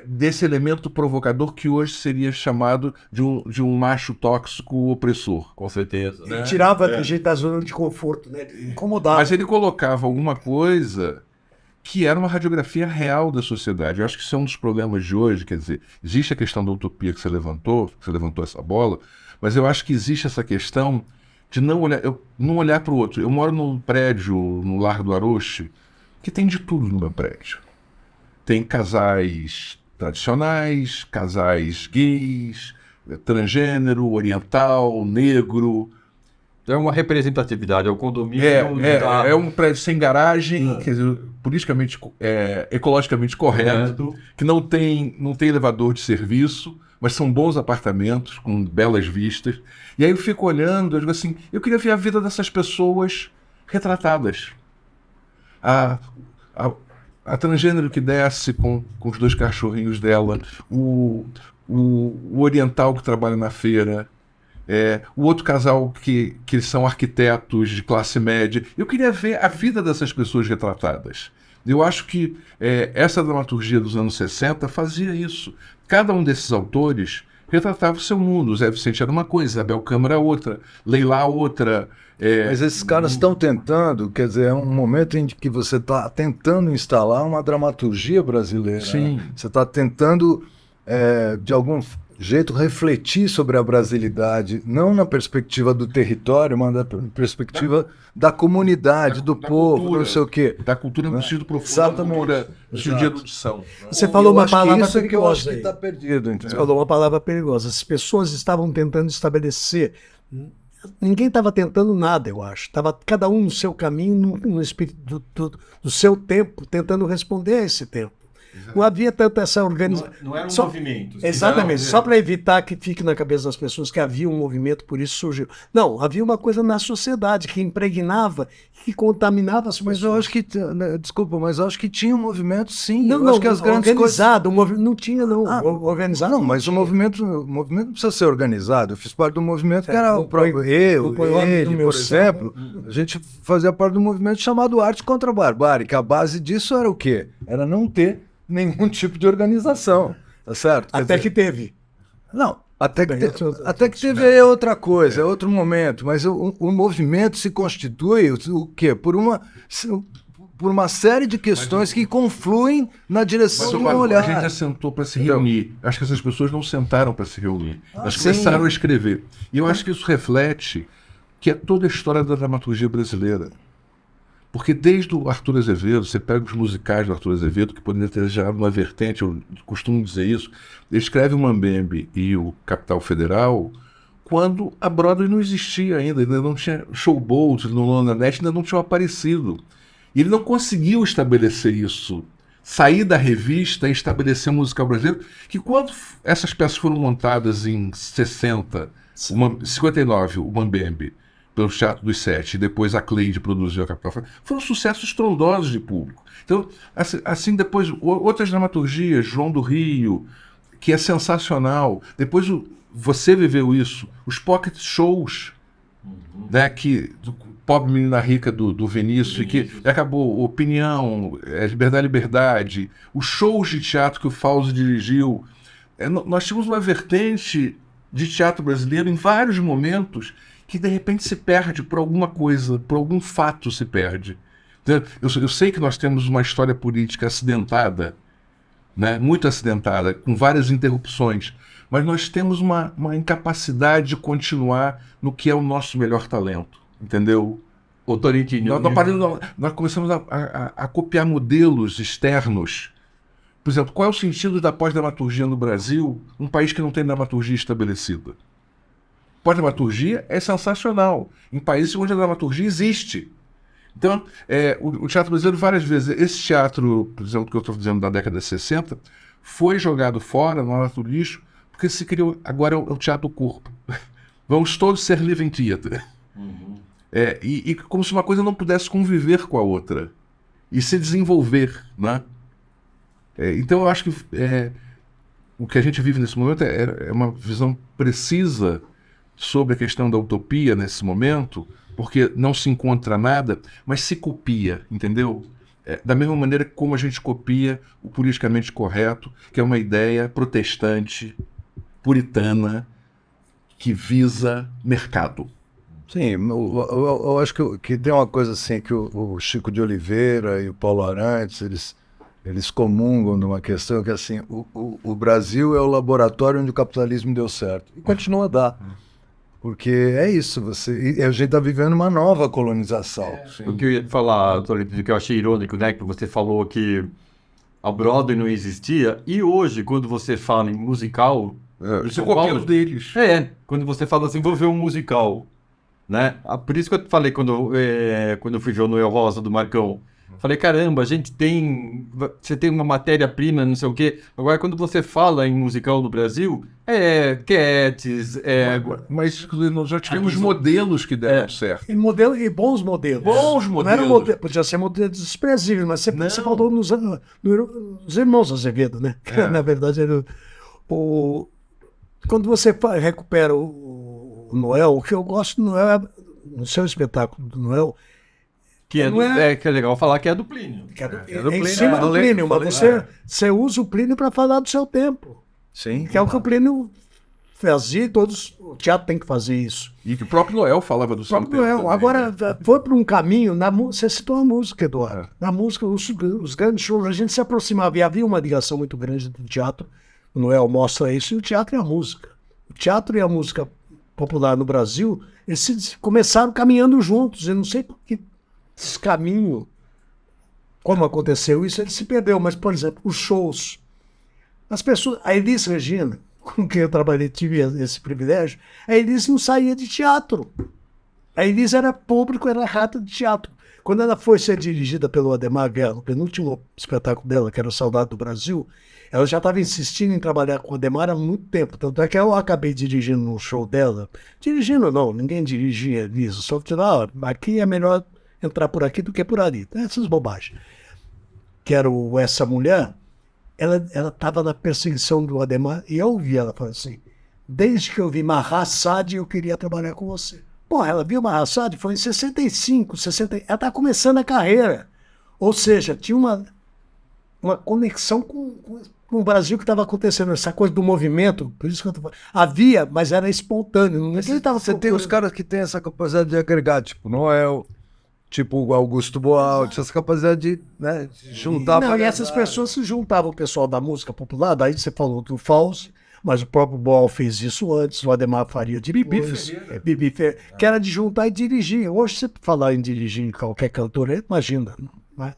desse elemento provocador que hoje seria chamado de um macho tóxico opressor. Com certeza. Ele tirava a gente da zona de conforto, né? Incomodava. Mas ele colocava alguma coisa que era uma radiografia real da sociedade. Eu acho que isso é um dos problemas de hoje, quer dizer, existe a questão da utopia que você levantou essa bola, mas eu acho que existe essa questão de não olhar para o outro. Eu moro num prédio, no Largo do Aroche, que tem de tudo no meu prédio. Tem casais tradicionais, casais gays, transgênero, oriental, negro. É uma representatividade, é o condomínio. É um prédio sem garagem, quer dizer, politicamente, ecologicamente correto, que não tem elevador de serviço, mas são bons apartamentos com belas vistas. E aí eu fico olhando, eu digo assim, eu queria ver a vida dessas pessoas retratadas. A transgênero que desce com os 2 cachorrinhos dela, o oriental que trabalha na feira, o outro casal que são arquitetos de classe média. Eu queria ver a vida dessas pessoas retratadas. Eu acho que essa dramaturgia dos anos 60 fazia isso. Cada um desses autores retratava o seu mundo. O Zé Vicente era uma coisa, Isabel Câmara outra, Leila outra. Mas esses caras estão tentando, quer dizer, é um momento em que você está tentando instalar uma dramaturgia brasileira. Sim. Né? Você está tentando, de algum jeito, refletir sobre a brasilidade, não na perspectiva do território, mas na perspectiva da comunidade, do povo, cultura, não sei o quê. Da cultura no sentido profundo, Exatamente. da cultura no sentido de erudição. Você falou uma palavra isso é que eu acho perigosa que aí. está perdido. Entendeu? Você falou uma palavra perigosa. As pessoas estavam tentando estabelecer. Ninguém estava tentando nada, eu acho. Estava cada um no seu caminho, no espírito do seu tempo, tentando responder a esse tempo. Não havia tanta essa organização. Não era um movimento. Exatamente. Só para evitar que fique na cabeça das pessoas que havia um movimento, por isso surgiu. Não, havia uma coisa na sociedade que impregnava, que contaminava as pessoas. Mas eu acho que, desculpa, mas eu acho que tinha um movimento, sim. Não, eu não, acho que as grandes organizado. Não tinha, não. Organizado. Não, mas o movimento não precisa ser organizado. Eu fiz parte do movimento que era o próprio ele, por exemplo. A gente fazia parte do movimento chamado Arte contra a Barbárie, que a base disso era o quê? Era não ter nenhum tipo de organização, tá certo? Até que teve. Não, até que teve aí outra coisa, é outro momento, mas o movimento se constitui o quê? Por uma série de questões que confluem na direção de um olhar. A gente já sentou para se reunir. Acho que essas pessoas não sentaram para se reunir. Elas sim. começaram a escrever. E eu acho que isso reflete que é toda a história da dramaturgia brasileira. Porque desde o Arthur Azevedo, você pega os musicais do Arthur Azevedo, que poderiam ter gerado uma vertente, eu costumo dizer isso, ele escreve o Mambembe e o Capital Federal quando a Broadway não existia ainda não tinha Showboat, no London Net ainda não tinham aparecido. E ele não conseguiu estabelecer isso, sair da revista e estabelecer um musical brasileiro, que quando essas peças foram montadas em 59, o Mambembe, pelo Teatro dos Sete, e depois a Cleide produziu a Capital, foram sucessos estrondosos de público. Então, assim depois, outras dramaturgias, João do Rio, que é sensacional. Depois você viveu isso, os pocket shows, né, do Pobre Menina Rica do Vinícius, que acabou Opinião, Liberdade, os shows de teatro que o Fausto dirigiu. Nós tínhamos uma vertente de teatro brasileiro em vários momentos que de repente se perde por alguma coisa, por algum fato se perde. Eu sei que nós temos uma história política acidentada, né? Muito acidentada, com várias interrupções, mas nós temos uma incapacidade de continuar no que é o nosso melhor talento, entendeu? Nós começamos a copiar modelos externos. Por exemplo, qual é o sentido da pós-dramaturgia no Brasil, um país que não tem dramaturgia estabelecida? Pós-dramaturgia é sensacional em países onde a dramaturgia existe. Então, o teatro brasileiro, várias vezes, esse teatro, por exemplo, que eu estou dizendo da década de 60, foi jogado fora, no lado do lixo, porque se criou, agora é o teatro do corpo. Vamos todos ser living theater. E como se uma coisa não pudesse conviver com a outra e se desenvolver, né? Então, eu acho que o que a gente vive nesse momento é uma visão precisa sobre a questão da utopia nesse momento, porque não se encontra nada, mas se copia, entendeu? Da mesma maneira como a gente copia o politicamente correto, que é uma ideia protestante, puritana, que visa mercado. Sim, eu acho que tem uma coisa assim, que o Chico de Oliveira e o Paulo Arantes, eles comungam numa questão que assim, o Brasil é o laboratório onde o capitalismo deu certo. E continua a dar. Porque é isso, a gente está vivendo uma nova colonização. O que eu ia falar, Tolito, que eu achei irônico, né? Que você falou que a Broadway não existia, e hoje, quando você fala em musical... Você copia um deles. Quando você fala assim, vou ver um musical, né? Por isso que eu falei quando eu fui ver o Noel Rosa do Marcão. Falei, caramba, você tem uma matéria-prima, não sei o quê. Agora, quando você fala em musical no Brasil, Cats, Mas nós já tivemos modelos que deram certo. E bons modelos. Bons Não era modelos. podia ser modelos desprezíveis, mas você falou nos Irmãos Azevedo, né? Que, na verdade, era quando você recupera o Noel, o que eu gosto do Noel no seu espetáculo do Noel, que é legal falar que é do Plínio. Em cima do Plínio, mas você usa o Plínio para falar do seu tempo. Sim. Que é o que o Plínio fazia, o teatro tem que fazer isso. E que o próprio Noel falava do seu tempo. Também, agora, foi por um caminho, você citou a música, Eduardo. Na música, os grandes shows, a gente se aproximava e havia uma ligação muito grande do teatro. O Noel mostra isso, e o teatro e a música. O teatro e a música popular no Brasil, eles começaram caminhando juntos. Eu não sei por que esse caminho, como aconteceu isso, ele se perdeu. Mas, por exemplo, os shows. As pessoas, a Elis Regina, com quem eu trabalhei, tive esse privilégio, a Elis não saía de teatro. A Elis era público, era rata de teatro. Quando ela foi ser dirigida pelo Adhemar Guerra, no penúltimo espetáculo dela, que era o Saudade do Brasil, ela já estava insistindo em trabalhar com o Adhemar há muito tempo. Tanto é que eu acabei dirigindo no show dela. Dirigindo não, ninguém dirigia isso. Só que aqui é melhor entrar por aqui do que por ali. Essas bobagens. Que era essa mulher, ela estava na perseguição do Adhemar, e eu ouvi ela falar assim, desde que eu vi Mahassad, eu queria trabalhar com você. Pô, ela viu Mahassad, foi em 65, 60, ela estava começando a carreira. Ou seja, tinha uma conexão com o Brasil que estava acontecendo, essa coisa do movimento, por isso que eu tô falando. Havia, mas era espontâneo. Você tem os caras que têm essa capacidade de agregar, tipo Noel, tipo o Augusto Boal, essa capacidade de, né, juntar... Não, e essas pessoas se juntavam, o pessoal da música popular, daí você falou do Fauzi, mas o próprio Boal fez isso antes, o Adhemar faria depois. Bibi Ferreira, que era de juntar e dirigir. Hoje, você falar em dirigir em qualquer cantora, imagina, né?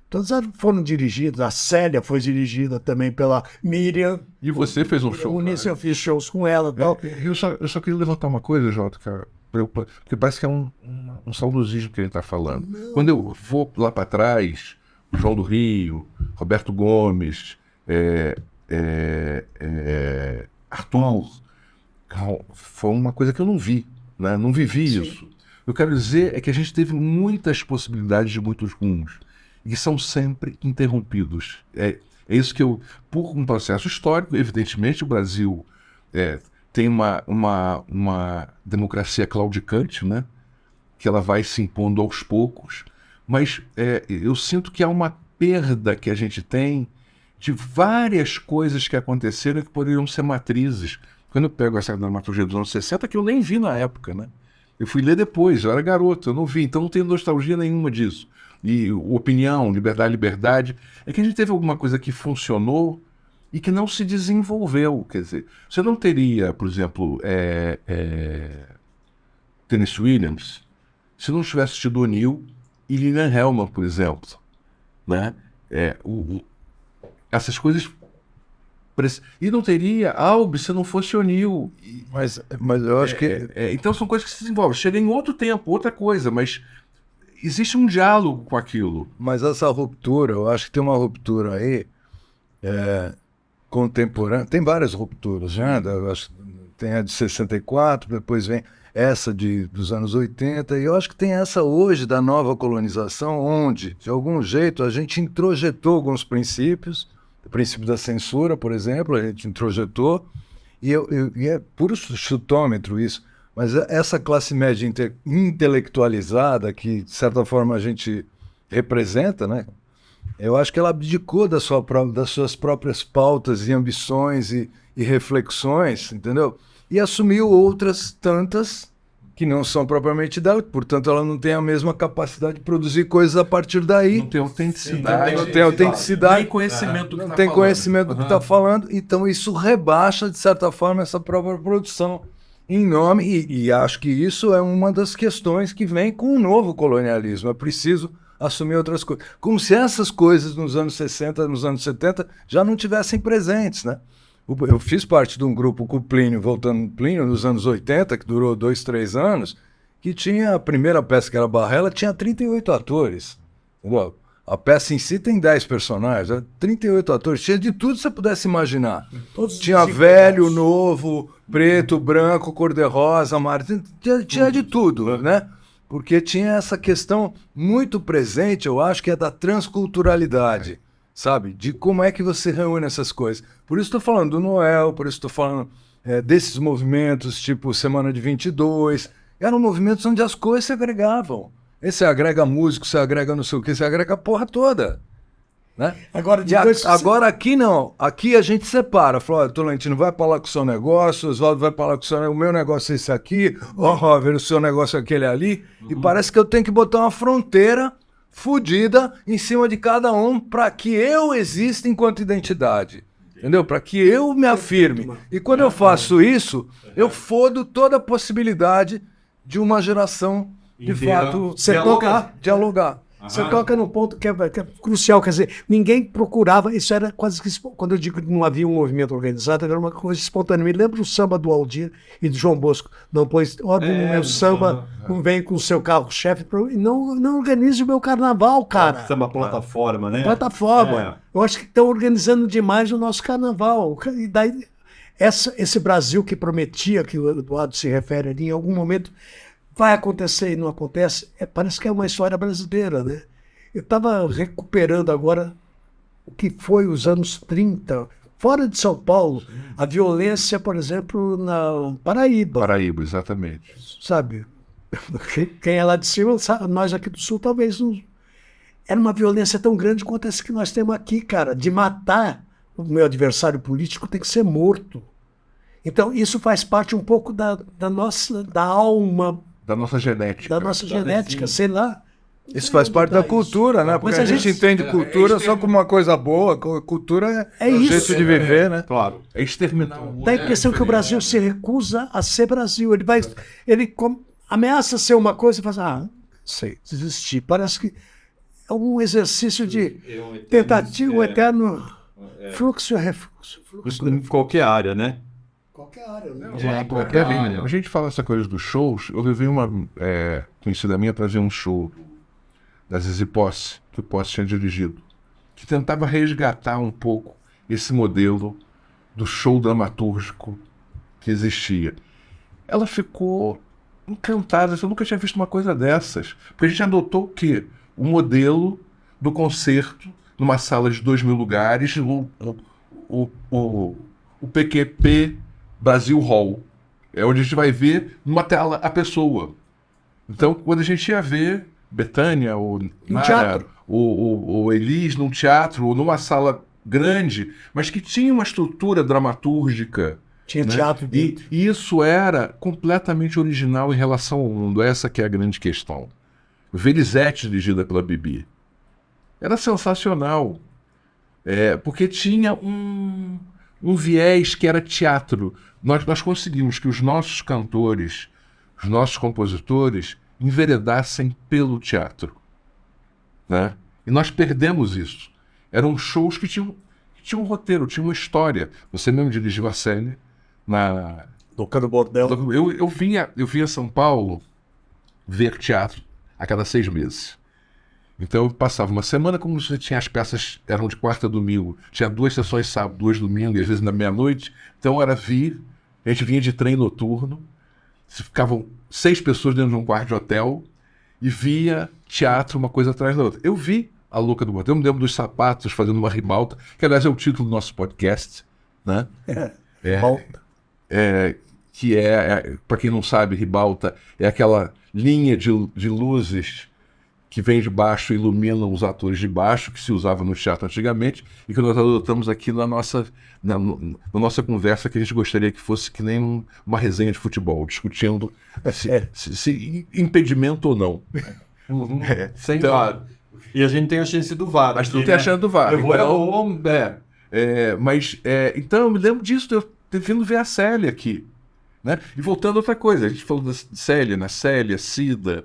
Todos foram dirigidos, a Célia foi dirigida também pela Miriam. E você fez um show. Eu fiz shows com ela. Tal. Eu só queria levantar uma coisa, Jota, cara, porque parece que é um saudosismo que ele está falando. Não. Quando eu vou lá para trás, João do Rio, Roberto Gomes, Arthur, foi uma coisa que eu não vi, né? Não vivi Sim. isso. Eu quero dizer é que a gente teve muitas possibilidades de muitos rumos, e são sempre interrompidos. É isso que por um processo histórico, evidentemente o Brasil tem uma democracia claudicante, né? Que ela vai se impondo aos poucos, mas eu sinto que há uma perda que a gente tem de várias coisas que aconteceram que poderiam ser matrizes. Quando eu pego essa dramaturgia dos anos 60, que eu nem vi na época, né? Eu fui ler depois, eu era garoto, eu não vi, então não tenho nostalgia nenhuma disso. E opinião, liberdade, é que a gente teve alguma coisa que funcionou e que não se desenvolveu. Quer dizer, você não teria, por exemplo, Tennessee Williams se não tivesse tido O'Neill e Lillian Hellman, por exemplo, né? Essas coisas... E não teria Albi se não fosse O'Neill. Mas eu acho que... então são coisas que se desenvolvem. Chega em outro tempo, outra coisa, mas existe um diálogo com aquilo. Mas essa ruptura, eu acho que tem uma ruptura aí contemporânea. Tem várias rupturas, né? Eu acho que tem a de 64, depois vem essa dos anos 80, e eu acho que tem essa hoje da nova colonização, onde, de algum jeito, a gente introjetou alguns princípios. O princípio da censura, por exemplo, a gente introjetou, e é puro chutômetro isso, mas essa classe média intelectualizada, que de certa forma a gente representa, né? Eu acho que ela abdicou das suas próprias pautas e ambições e reflexões, entendeu? E assumiu outras tantas que não são propriamente dela, portanto ela não tem a mesma capacidade de produzir coisas a partir daí. Não tem autenticidade. Não tem autenticidade. Nem conhecimento não tem conhecimento do que está falando. Então isso rebaixa, de certa forma, essa própria produção em nome, e acho que isso é uma das questões que vem com o novo colonialismo. É preciso assumir outras coisas. Como se essas coisas nos anos 60, nos anos 70, já não tivessem presentes, né? Eu fiz parte de um grupo com o Plínio, voltando no Plínio, nos anos 80, que durou 2, 3 anos, que tinha a primeira peça, que era Barrela, tinha 38 atores. Entendeu? A peça em si tem 10 personagens, 38 atores, tinha de tudo que você pudesse imaginar. Todos Tinha velho, novo, preto, branco, cor-de-rosa, amarelo, tinha de tudo, né? Porque tinha essa questão muito presente, eu acho, que é da transculturalidade, sabe? De como é que você reúne essas coisas. Por isso estou falando do Noel, por isso estou falando desses movimentos, tipo Semana de 22. Eram movimentos onde as coisas se agregavam. Esse agrega músico, você agrega não sei o que, você agrega a porra toda. Né? Agora, agora aqui não. Aqui a gente separa. Fala, olha, Tolentino vai para lá com o seu negócio, Oswaldo vai para lá com o seu negócio, o meu negócio é esse aqui, Robert, o seu negócio é aquele ali. E parece que eu tenho que botar uma fronteira fodida em cima de cada um para que eu exista enquanto identidade. Entendeu? Para que eu me afirme. E quando eu faço isso, eu fodo toda a possibilidade de uma geração, de fato, dialogar. Você toca num ponto que é crucial, quer dizer, ninguém procurava, isso era quase que, quando eu digo que não havia um movimento organizado, era uma coisa espontânea. Me lembro do samba do Aldir e do João Bosco. Não, pois, óbvio, no meu samba, não vem com o seu carro-chefe, não organize o meu carnaval, cara. Samba plataforma, né? Plataforma. Eu acho que estão organizando demais o nosso carnaval. E daí, esse Brasil que prometia, que o Eduardo se refere ali, em algum momento vai acontecer e não acontece, parece que é uma história brasileira, né? Eu estava recuperando agora o que foi os anos 30, fora de São Paulo, a violência, por exemplo, na Paraíba. Paraíba, exatamente. Sabe? Quem é lá de cima, sabe, nós aqui do Sul, talvez não. Era uma violência tão grande quanto essa que nós temos aqui, cara. De matar o meu adversário político tem que ser morto. Então, isso faz parte um pouco da alma. Da nossa genética. Da nossa genética, sei lá. Isso faz parte da cultura, né? Porque a gente entende cultura só como uma coisa boa. Cultura é o jeito de viver, né? Claro. É exterminar o mundo. Dá a impressão que o Brasil se recusa a ser Brasil. Ele ameaça ser uma coisa e fala, sei, desistir. Parece que é um exercício de tentativa, um eterno fluxo e refluxo. Isso em qualquer área, né? Qualquer área, né? Qualquer área. A gente fala essa coisa dos shows. Eu levei uma conhecida minha trazer um show da Zizi Posse, que o Posse tinha dirigido, que tentava resgatar um pouco esse modelo do show dramatúrgico que existia. Ela ficou encantada. Eu nunca tinha visto uma coisa dessas. Porque a gente adotou o quê? O modelo do concerto numa sala de 2.000 lugares, o PQP Brasil Hall. É onde a gente vai ver numa tela a pessoa. Então, quando a gente ia ver Betânia, ou Nara, ou Elis num teatro, ou numa sala grande, mas que tinha uma estrutura dramatúrgica. Tinha teatro dentro. E isso era completamente original em relação ao mundo. Essa que é a grande questão. Verizete, dirigida pela Bibi. Era sensacional. Porque tinha um viés que era teatro. Nós conseguimos que os nossos cantores, os nossos compositores, enveredassem pelo teatro. Né? E nós perdemos isso. Eram shows que tinham um roteiro, tinham uma história. Você mesmo dirigiu a Célia na Boca do Bordel. Eu vinha a São Paulo ver teatro a cada 6 meses. Então eu passava uma semana, como você tinha as peças, eram de quarta a domingo, tinha 2 sessões sábado, 2 domingo, e às vezes na meia-noite. Então era a gente vinha de trem noturno, ficavam 6 pessoas dentro de um quarto de hotel e via teatro uma coisa atrás da outra. Eu vi a Louca do Bordel, eu me lembro dos Sapatos fazendo uma ribalta, que aliás é o título do nosso podcast, né? Que para quem não sabe, ribalta é aquela linha de luzes que vem de baixo e iluminam os atores de baixo, que se usava no teatro antigamente, e que nós adotamos aqui na nossa conversa, que a gente gostaria que fosse que nem uma resenha de futebol, discutindo se impedimento ou não. Sem VAR. E a gente tem a chance do VAR. Mas não tem a chance do VAR. Então eu me lembro disso, eu ter vindo ver a Célia aqui. Né? E voltando a outra coisa, a gente falou de Célia, Cida,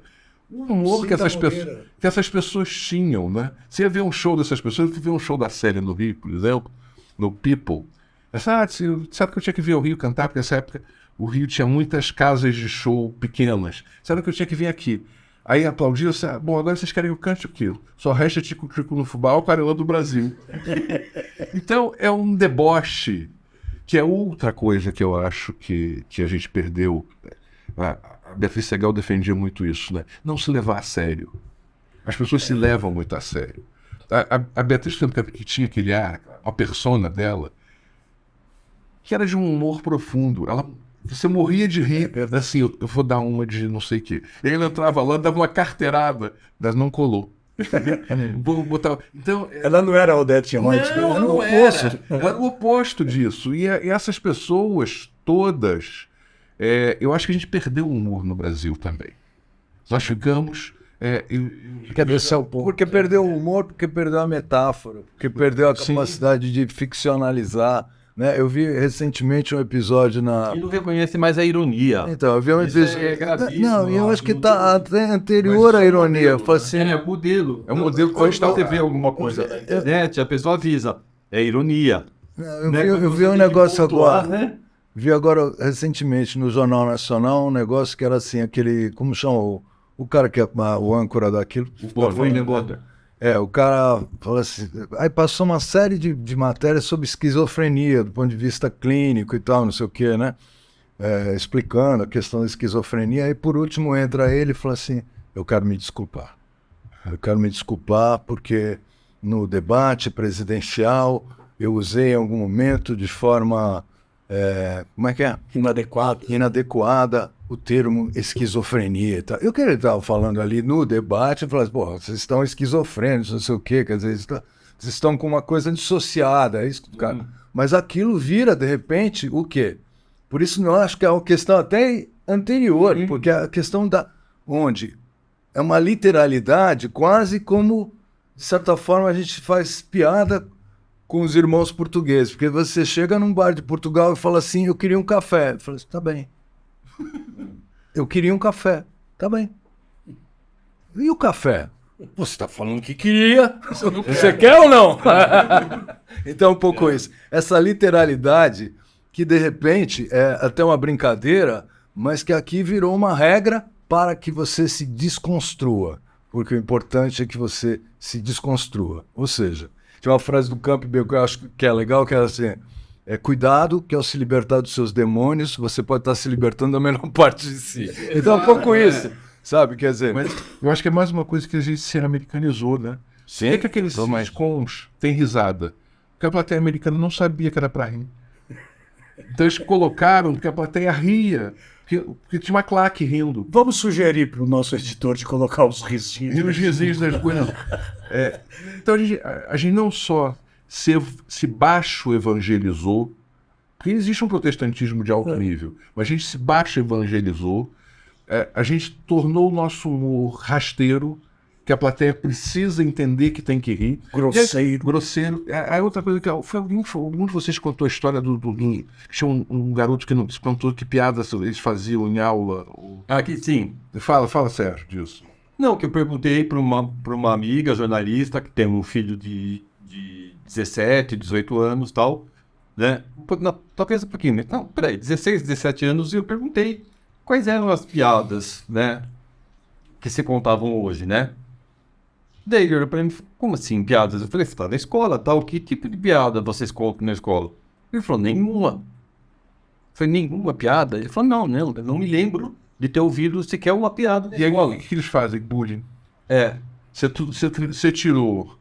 O humor que essas pessoas tinham, né? Você ia ver um show dessas pessoas, eu fui ver um show da série no Rio, por exemplo, no People. Sabe que eu tinha que ver o Rio cantar, porque nessa época o Rio tinha muitas casas de show pequenas. Sabe que eu tinha que vir aqui. Aí aplaudiu, bom, agora vocês querem que eu cante aquilo. Só resta Tico-Tico no fubá, o Carelão do Brasil. Então é um deboche, que é outra coisa que eu acho que a gente perdeu. A Beatriz Segal defendia muito isso, né? Não se levar a sério. As pessoas se levam muito a sério. A Beatriz que tinha aquele ar, a persona dela, que era de um humor profundo. Você morria de rir, assim, eu vou dar uma de não sei o quê. Ele entrava lá, dava uma carteirada, mas não colou. Vou botar... Então, ela não era Odete Roitz. Não era. Era o oposto disso. E essas pessoas todas, eu acho que a gente perdeu o humor no Brasil também. Nós ficamos... Porque perdeu o humor, porque perdeu a metáfora, porque perdeu a capacidade de ficcionalizar. Né? Eu vi recentemente um episódio na... E não reconhece mais a ironia. Então, eu vi um episódio... É gravíssimo, não, eu acho que está até anterior à ironia. Assim, é modelo. É um modelo que quando você vê alguma coisa na internet, a pessoa avisa. É ironia. Eu vi um negócio agora. Né? Vi agora, recentemente, no Jornal Nacional, um negócio que era assim, aquele... Como chama o cara que é o âncora daquilo? O cara falou assim, aí passou uma série de matérias sobre esquizofrenia, do ponto de vista clínico e tal, não sei o quê, né? Explicando a questão da esquizofrenia, aí por último entra ele e fala assim, eu quero me desculpar. Eu quero me desculpar porque no debate presidencial eu usei em algum momento de forma, como é que é? Inadequada o termo esquizofrenia e tal. Eu que ele estava falando ali no debate, eu falei assim, pô, vocês estão esquizofrênicos, não sei o quê, quer dizer, vocês estão com uma coisa dissociada, é isso, cara. Mas aquilo vira, de repente, o quê? Por isso eu acho que é uma questão até anterior, porque a questão onde é uma literalidade quase como, de certa forma, a gente faz piada com os irmãos portugueses, porque você chega num bar de Portugal e fala assim, eu queria um café. Eu falo assim, tá bem. Eu queria um café. Tá bem. E o café? Você está falando que queria. Você quer ou não? Então, um pouco isso. Essa literalidade que, de repente, é até uma brincadeira, mas que aqui virou uma regra para que você se desconstrua. Porque o importante é que você se desconstrua. Ou seja, tinha uma frase do Campbell que eu acho que é legal, que é assim... cuidado, que ao se libertar dos seus demônios, você pode estar se libertando da melhor parte de si. Então, um pouco isso, sabe? Quer dizer... Mas eu acho que é mais uma coisa que a gente se americanizou, né? Sim. Por que aqueles sitcoms têm risada? Porque a plateia americana não sabia que era pra rir. Então eles colocaram que a plateia ria, porque tinha uma claque rindo. Vamos sugerir para o nosso editor de colocar os risinhos. E os risinhos das coisas. Então a gente não só... se baixo evangelizou, porque existe um protestantismo de alto nível, mas a gente se baixo evangelizou, a gente tornou o nosso humor rasteiro, que a plateia precisa entender que tem que rir. Grosseiro. A outra coisa que algum de vocês contou a história que tinha um garoto que não se contou que piadas eles faziam em aula. Aqui sim. Fala, Sérgio, disso. Não, que eu perguntei para uma amiga jornalista que tem um filho de 17, 18 anos e tal, né? Talvez um pouquinho, né? Não, peraí, 16, 17 anos, e eu perguntei quais eram as piadas, né? Que se contavam hoje, né? Daí ele olhou pra mim, como assim, piadas? Eu falei, você tá na escola, tal, que tipo de piada vocês contam na escola? Ele falou, nenhuma. Eu falei, nenhuma piada? Ele falou, não, eu não me lembro de ter ouvido sequer uma piada. E aí, o que eles fazem? Bullying. Você tirou...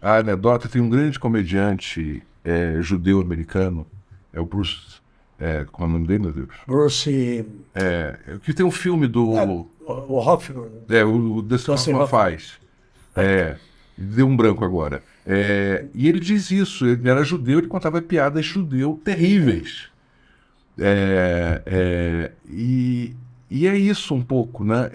A anedota, tem um grande comediante judeu-americano, é o Bruce... qual é o nome dele, meu Deus? Bruce... que tem um filme do... o Hoffman. O Dustin Hoffman faz. Deu um branco agora. E ele diz isso, ele era judeu, ele contava piadas judeu terríveis. E é isso um pouco, né?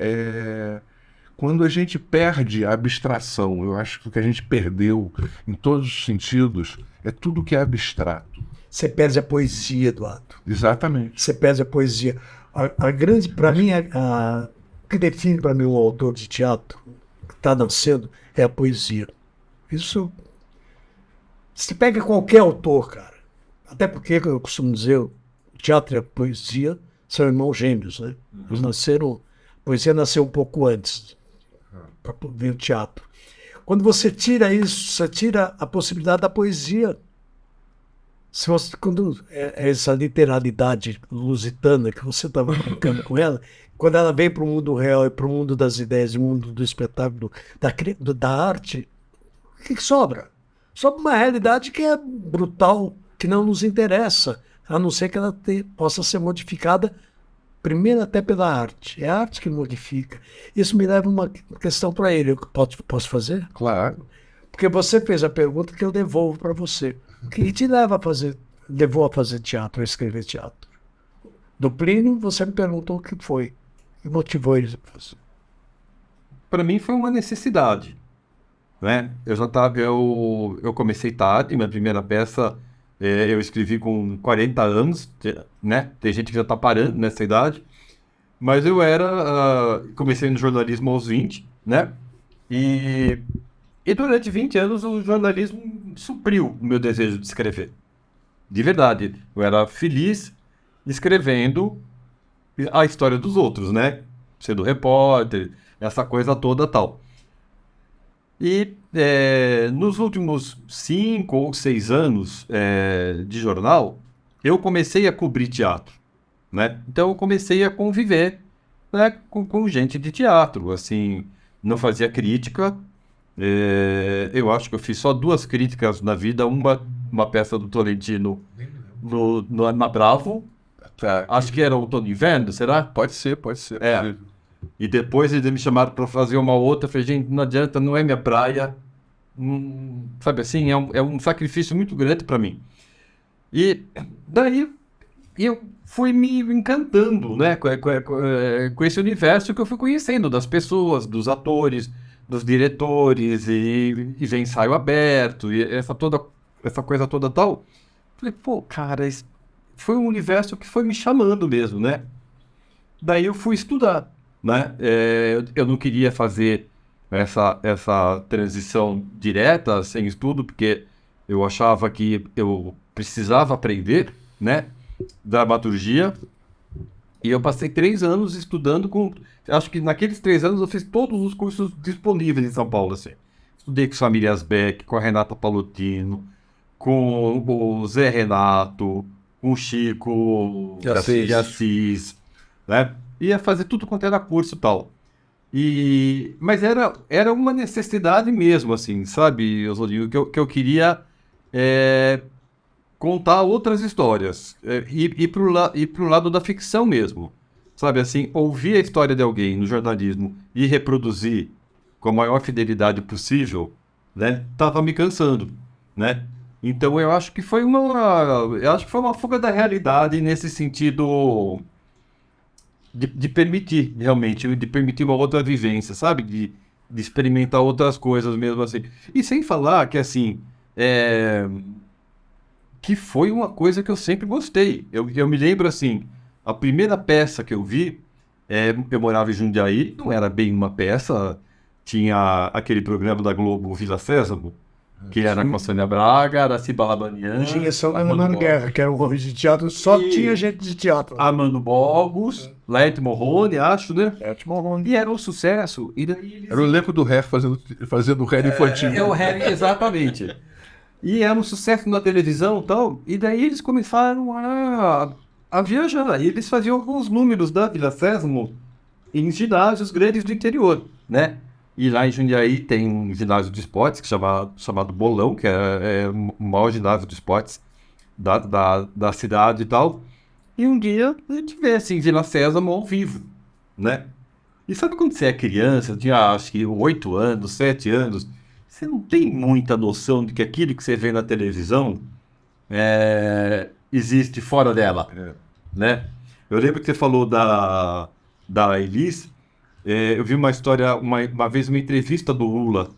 Quando a gente perde a abstração, eu acho que o que a gente perdeu, em todos os sentidos, é tudo que é abstrato. Você perde a poesia, Eduardo. Exatamente. Você perde a poesia. A grande, para mim, que define para mim um autor de teatro que está nascendo é a poesia. Isso, se pega qualquer autor, cara, até porque eu costumo dizer, o teatro e a poesia são irmãos gêmeos, né? Eles nasceram, a poesia nasceu um pouco antes, para ver o teatro. Quando você tira isso, você tira a possibilidade da poesia. Quando essa literalidade lusitana que você estava brincando com ela, quando ela vem para o mundo real e para o mundo das ideias, o mundo do espetáculo, da arte, o que sobra? Sobra uma realidade que é brutal, que não nos interessa, a não ser que ela possa ser modificada primeiro até pela arte. É a arte que modifica. Isso me leva a uma questão para ele. Posso fazer? Claro. Porque você fez a pergunta que eu devolvo para você. O que te levou a fazer teatro, a escrever teatro? Do Plínio, você me perguntou o que foi. O que motivou ele a fazer? Para mim foi uma necessidade, né? Eu comecei tarde, minha primeira peça eu escrevi com 40 anos, né? Tem gente que já está parando nessa idade, mas comecei no jornalismo aos 20, né? E durante 20 anos o jornalismo supriu o meu desejo de escrever. De verdade, eu era feliz escrevendo a história dos outros, né? Sendo repórter, essa coisa toda tal. E nos últimos 5 ou 6 anos de jornal, eu comecei a cobrir teatro, né? Então eu comecei a conviver, né, com gente de teatro, assim, não fazia crítica. Eu acho que eu fiz só 2 críticas na vida, uma peça do Tolentino na Bravo, acho que era o Outono e Inverno, será? Pode ser. E depois eles me chamaram para fazer uma outra, eu falei, gente, não adianta, não é minha praia, sabe assim, é um sacrifício muito grande para mim. E daí eu fui me encantando, né, com esse universo que eu fui conhecendo, das pessoas, dos atores, dos diretores, e vem ensaio aberto, e essa coisa toda tal. Falei, pô, cara, foi um universo que foi me chamando mesmo, né? Daí eu fui estudar, né? Eu não queria fazer essa transição direta, sem estudo, porque eu achava que eu precisava aprender, né, dramaturgia. E eu passei 3 anos estudando acho que naqueles 3 anos eu fiz todos os cursos disponíveis em São Paulo, assim. Estudei com o Samir Beck, com a Renata Palotino, com o Zé Renato, com o Chico de Assis, né? Ia fazer tudo quanto era curso e tal. Mas era uma necessidade mesmo, assim, sabe, Oswaldinho, que eu queria contar outras histórias, ir pro lado da ficção mesmo, sabe, assim, ouvir a história de alguém no jornalismo e reproduzir com a maior fidelidade possível, né, tava me cansando, né? Então eu acho que foi uma fuga da realidade nesse sentido de permitir, realmente, de permitir uma outra vivência, sabe? De experimentar outras coisas mesmo assim. E sem falar que, assim, que foi uma coisa que eu sempre gostei. Eu me lembro, assim, a primeira peça que eu vi, eu morava em Jundiaí, não era bem uma peça, tinha aquele programa da Globo, Vila Sésamo, que era com a Sônia Braga, Araci Balabanian. Tinha só a Mano Guerra, que era um nome de teatro, só tinha gente de teatro. Amando Bogos, Laerte Morrone, acho, né? Laerte Morrone. E era um sucesso. E daí Era o elenco do Ré fazendo o Ré infantil. o Harry, exatamente. E era um sucesso na televisão e tal. E daí eles começaram a viajar. E eles faziam alguns números da Vila Sésamo em ginásios grandes do interior, né? E lá em Jundiaí tem um ginásio de esportes chamado Bolão, que é o maior ginásio de esportes da cidade e tal. E um dia a gente vê assim, Vila Sésamo ao vivo, né? E sabe quando você é criança, tinha acho que 8 anos, 7 anos, você não tem muita noção de que aquilo que você vê na televisão existe fora dela, né? Eu lembro que você falou da Elis. Eu vi uma história, uma vez uma entrevista do Lula,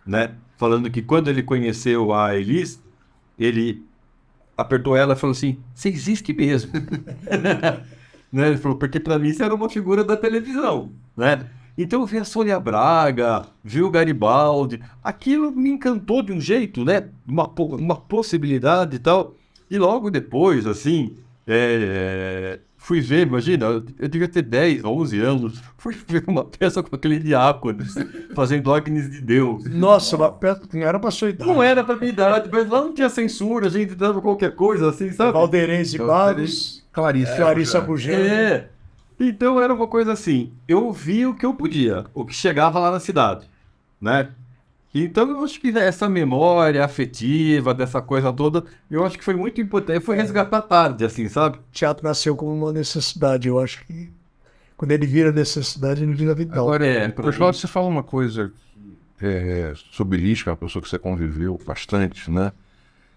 né? Falando que quando ele conheceu a Elis, ele apertou ela e falou assim, você existe mesmo. né? Ele falou, porque para mim você era uma figura da televisão, né? Então eu vi a Sônia Braga, vi o Garibaldi, aquilo me encantou de um jeito, né? Uma possibilidade e tal. E logo depois, assim, fui ver, imagina, eu devia ter 10, 11 anos, fui ver uma peça com aquele Diáconos, fazendo Agnes de Deus. Nossa, uma peça que não era pra sua idade. Não era pra minha idade, mas lá não tinha censura, a gente dava qualquer coisa, assim, sabe? Valdeirês e Barros, Clarissa Bugel. Então era uma coisa assim, eu via o que eu podia, o que chegava lá na cidade, né? Então eu acho que essa memória afetiva, dessa coisa toda, eu acho que foi muito importante, foi resgatar tarde, assim, sabe? O teatro nasceu como uma necessidade, eu acho que quando ele vira necessidade, ele vira vital. Agora, Oswaldo, você fala uma coisa sobre Elis, que é uma pessoa que você conviveu bastante, né?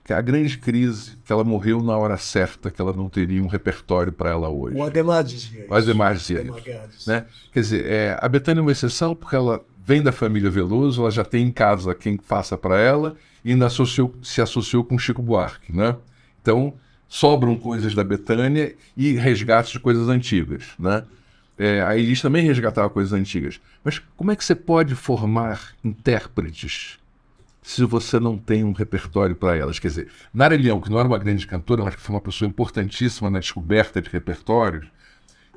Que é a grande crise, que ela morreu na hora certa, que ela não teria um repertório para ela hoje. O Ademar dizia O Ademar dizia isso, né? Quer dizer, a Bethânia é uma exceção porque ela vem da família Veloso, ela já tem em casa quem faça para ela e ainda se associou com Chico Buarque, né? Então, sobram coisas da Bethânia e resgates de coisas antigas, né? A Elis também resgatava coisas antigas. Mas como é que você pode formar intérpretes se você não tem um repertório para elas? Quer dizer, Nara Leão, que não era uma grande cantora, mas que foi uma pessoa importantíssima na descoberta de repertórios,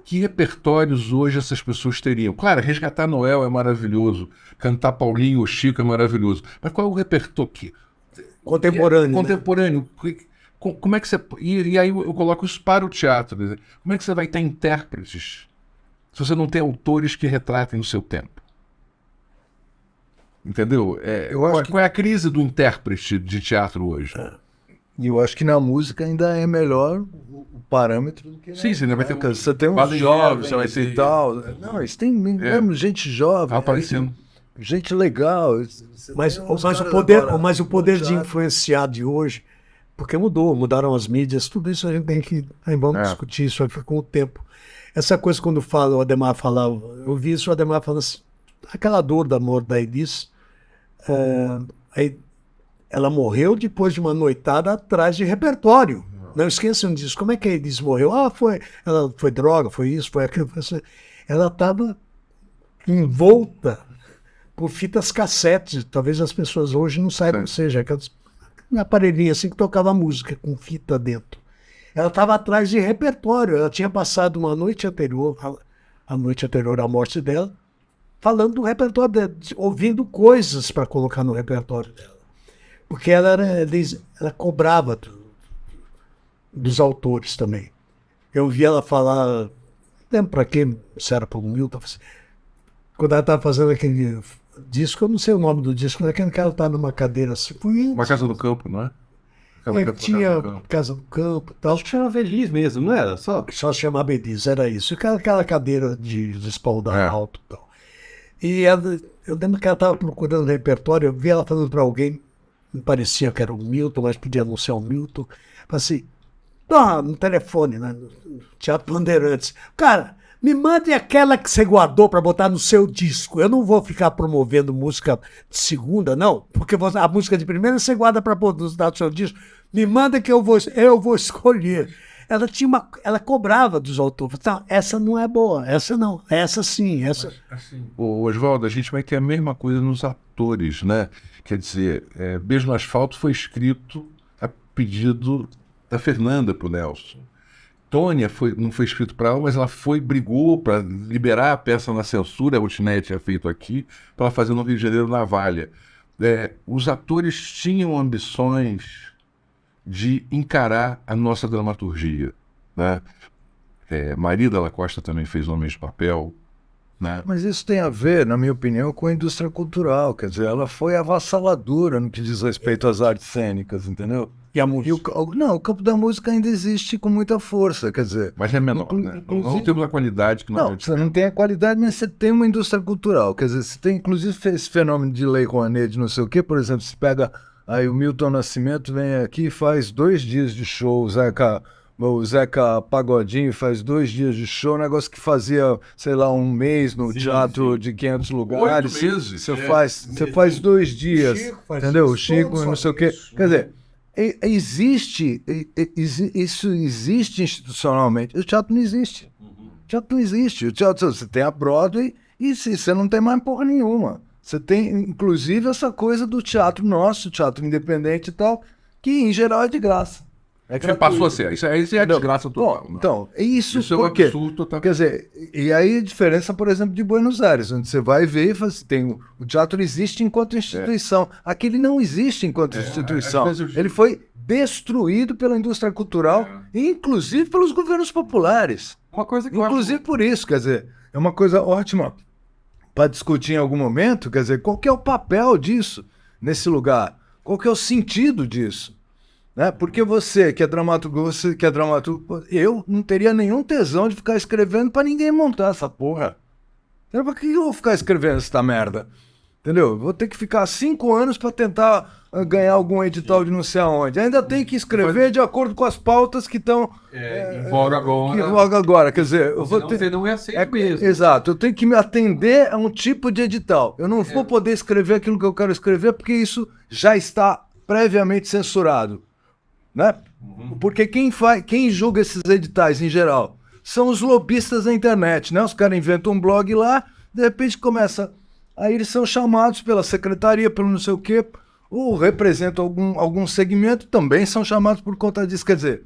que repertórios hoje essas pessoas teriam? Claro, resgatar Noel é maravilhoso, cantar Paulinho ou Chico é maravilhoso, mas qual é o repertório que... Contemporâneo. Contemporâneo. Como é que você... E aí eu coloco isso para o teatro. Né? Como é que você vai ter intérpretes se você não tem autores que retratem o seu tempo? Entendeu? Qual é a crise do intérprete de teatro hoje? E eu acho que na música ainda é melhor o parâmetro do que... Sim, você ainda vai ter... Você tem uns jovens, você vai ter e tal. Não, eles têm mesmo gente jovem. Aparecendo. Gente legal. Mas o poder de influenciar de hoje, porque mudaram as mídias, tudo isso a gente tem que... Vamos discutir isso aqui com o tempo. Essa coisa quando o Ademar falava, eu vi isso, o Ademar falando assim, aquela dor do amor da Elis, aí ela morreu depois de uma noitada atrás de repertório. Não esqueçam disso. Como é que a Elis morreu? Ela foi droga, foi isso, foi aquilo. Ela estava envolta por fitas cassete. Talvez as pessoas hoje não saibam, ou seja, aquelas aparelhinhas assim que tocava música com fita dentro. Ela estava atrás de repertório. Ela tinha passado uma noite anterior, a noite anterior à morte dela, falando do repertório dela, ouvindo coisas para colocar no repertório dela. Porque ela cobrava dos autores também. Eu vi ela falar, não lembro para quem, se era para o Milton, quando ela estava fazendo aquele disco, eu não sei o nome do disco, mas aquele cara estava numa cadeira assim. Uma Casa do Campo, não é? Tinha Casa do Campo e tal. Acho que chama Feliz mesmo, não era? Só chamava Elis, era isso. Aquela cadeira de espaldar alto e tal. E eu lembro que ela estava procurando repertório, eu vi ela falando para alguém, me parecia que era o Milton, mas podia não ser o Milton. Falei assim, no telefone, né, no Teatro Bandeirantes. Cara, me mande aquela que você guardou para botar no seu disco. Eu não vou ficar promovendo música de segunda, não, porque a música de primeira você guarda para botar no seu disco. Me manda que eu vou escolher. Ela cobrava dos autores. Não, essa não é boa, essa não, essa sim, essa... Assim, Oswaldo, a gente vai ter a mesma coisa nos atores, né? Quer dizer, Beijo no Asfalto foi escrito a pedido da Fernanda para o Nelson. Tônia não foi escrito para ela, mas ela brigou para liberar a peça na censura, a Ultinet tinha feito aqui, para ela fazer no Rio de Janeiro, na Valha. Os atores tinham ambições de encarar a nossa dramaturgia, né? Maria Della Costa também fez Homens de Papel, né? Mas isso tem a ver, na minha opinião, com a indústria cultural. Quer dizer, ela foi avassaladora no que diz respeito às artes cênicas, entendeu? E a música? O campo da música ainda existe com muita força, quer dizer... Mas é menor, né? Não temos a qualidade que nós... Não, você não tem a qualidade, mas você tem uma indústria cultural. Quer dizer, você tem, inclusive, esse fenômeno de Lei Rouanet, de não sei o quê. Por exemplo, se pega... Aí o Milton Nascimento vem aqui e faz 2 dias de show, o Zeca Pagodinho faz 2 dias de show, negócio que fazia, sei lá, 1 mês no teatro de 500 lugares. 8 meses. Você faz 2 dias, entendeu? O Chico, não sei o quê. Quer dizer, isso existe institucionalmente. O teatro não existe. teatro não existe. O teatro, você tem a Broadway e você não tem mais porra nenhuma. Você tem, inclusive, essa coisa do teatro nosso, teatro independente e tal, que em geral é de graça. Você passou a ser. Isso é desgraça total. Bom, então, isso é um por quê? absurdo total. Quer dizer, e aí a diferença, por exemplo, de Buenos Aires, onde você vai ver e fala assim, o teatro existe enquanto instituição. Aqui ele não existe enquanto instituição. Ele foi destruído pela indústria cultural, e inclusive pelos governos populares. Uma coisa que Inclusive por isso, quer dizer, é uma coisa ótima para discutir em algum momento, quer dizer, qual que é o papel disso nesse lugar? Qual que é o sentido disso? Né? Porque você que é dramaturgo, eu não teria nenhum tesão de ficar escrevendo para ninguém montar essa porra. Então, para que eu vou ficar escrevendo essa merda? Entendeu? Vou ter que ficar 5 anos para tentar ganhar algum edital de não sei aonde. Ainda tem que escrever de acordo com as pautas que estão Em voga agora. em voga agora. Quer dizer, eu vou ter... Você não é assim mesmo. Exato, eu tenho que me atender a um tipo de edital. Eu não vou poder escrever aquilo que eu quero escrever porque isso já está previamente censurado. Né? Porque quem julga esses editais em geral são os lobistas da internet. Né? Os caras inventam um blog lá, de repente começa... Aí eles são chamados pela secretaria, pelo não sei o quê, ou representam algum segmento, também são chamados por conta disso. Quer dizer,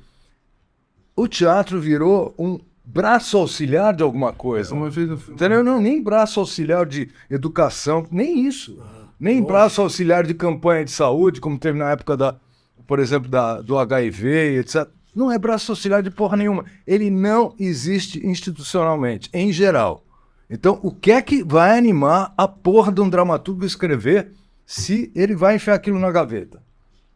o teatro virou um braço auxiliar de alguma coisa. Uma vez Entendeu? Não, nem braço auxiliar de educação, nem isso. Nem braço auxiliar de campanha de saúde, como teve na época, por exemplo, do HIV, etc. Não é braço auxiliar de porra nenhuma. Ele não existe institucionalmente, em geral. Então, o que é que vai animar a porra de um dramaturgo escrever se ele vai enfiar aquilo na gaveta?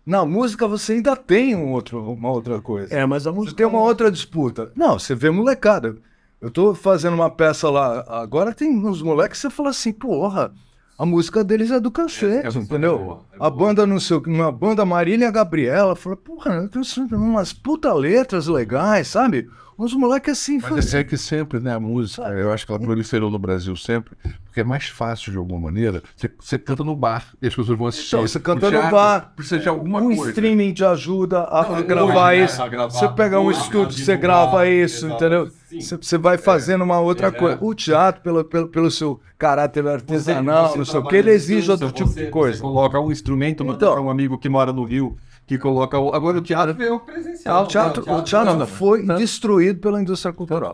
Na música você ainda tem uma outra coisa. Mas a Você música tem uma outra disputa. Não, você vê molecada. Eu tô fazendo uma peça lá, agora tem uns moleques que você fala assim, porra, a música deles é do cacete, entendeu? A banda, não sei o que, uma banda Marília Gabriela, fala, porra, umas puta letras legais, sabe? Uns moleques assim... Mas é que sempre, né, a música, eu acho que ela proliferou no Brasil sempre, porque é mais fácil de alguma maneira. Você canta no bar e as pessoas vão assistir. Então, você canta O no teatro bar, precisa de alguma um coisa. streaming te ajuda a Não, gravar hoje, né, isso. a gravar, Você pega um hoje, estúdio, a você divulgar, grava isso, exato. entendeu? Sim. Você vai fazendo uma outra coisa. O teatro, pelo seu caráter artesanal, não sei o que, ele exige outro tipo de coisa. Você coloca um instrumento, Então. para um amigo que mora no Rio, que coloca agora o teatro é o presencial. O teatro foi destruído pela indústria cultural.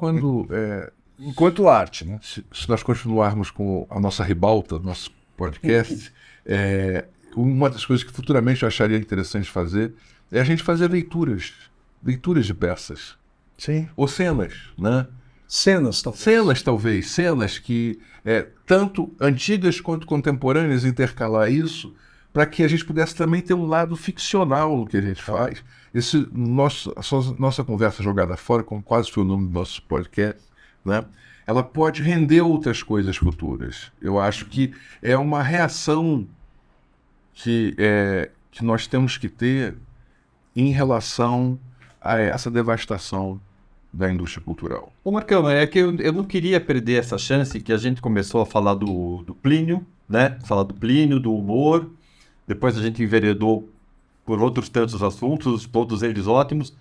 Enquanto arte, né? Se nós continuarmos com a nossa ribalta, nosso podcast, uma das coisas que futuramente eu acharia interessante fazer é a gente fazer leituras de peças. Sim. Ou cenas, né? cenas, talvez. Cenas que, tanto antigas quanto contemporâneas, intercalar isso, para que a gente pudesse também ter um lado ficcional no que a gente faz. Nossa conversa jogada fora, como quase foi o nome do nosso podcast, né? Ela pode render outras coisas futuras. Eu acho que é uma reação que nós temos que ter em relação a essa devastação da indústria cultural. Ô Marcão, é que eu não queria perder essa chance que a gente começou a falar do Plínio, né? Falar do Plínio, do humor. Depois a gente enveredou por outros tantos assuntos, todos eles ótimos.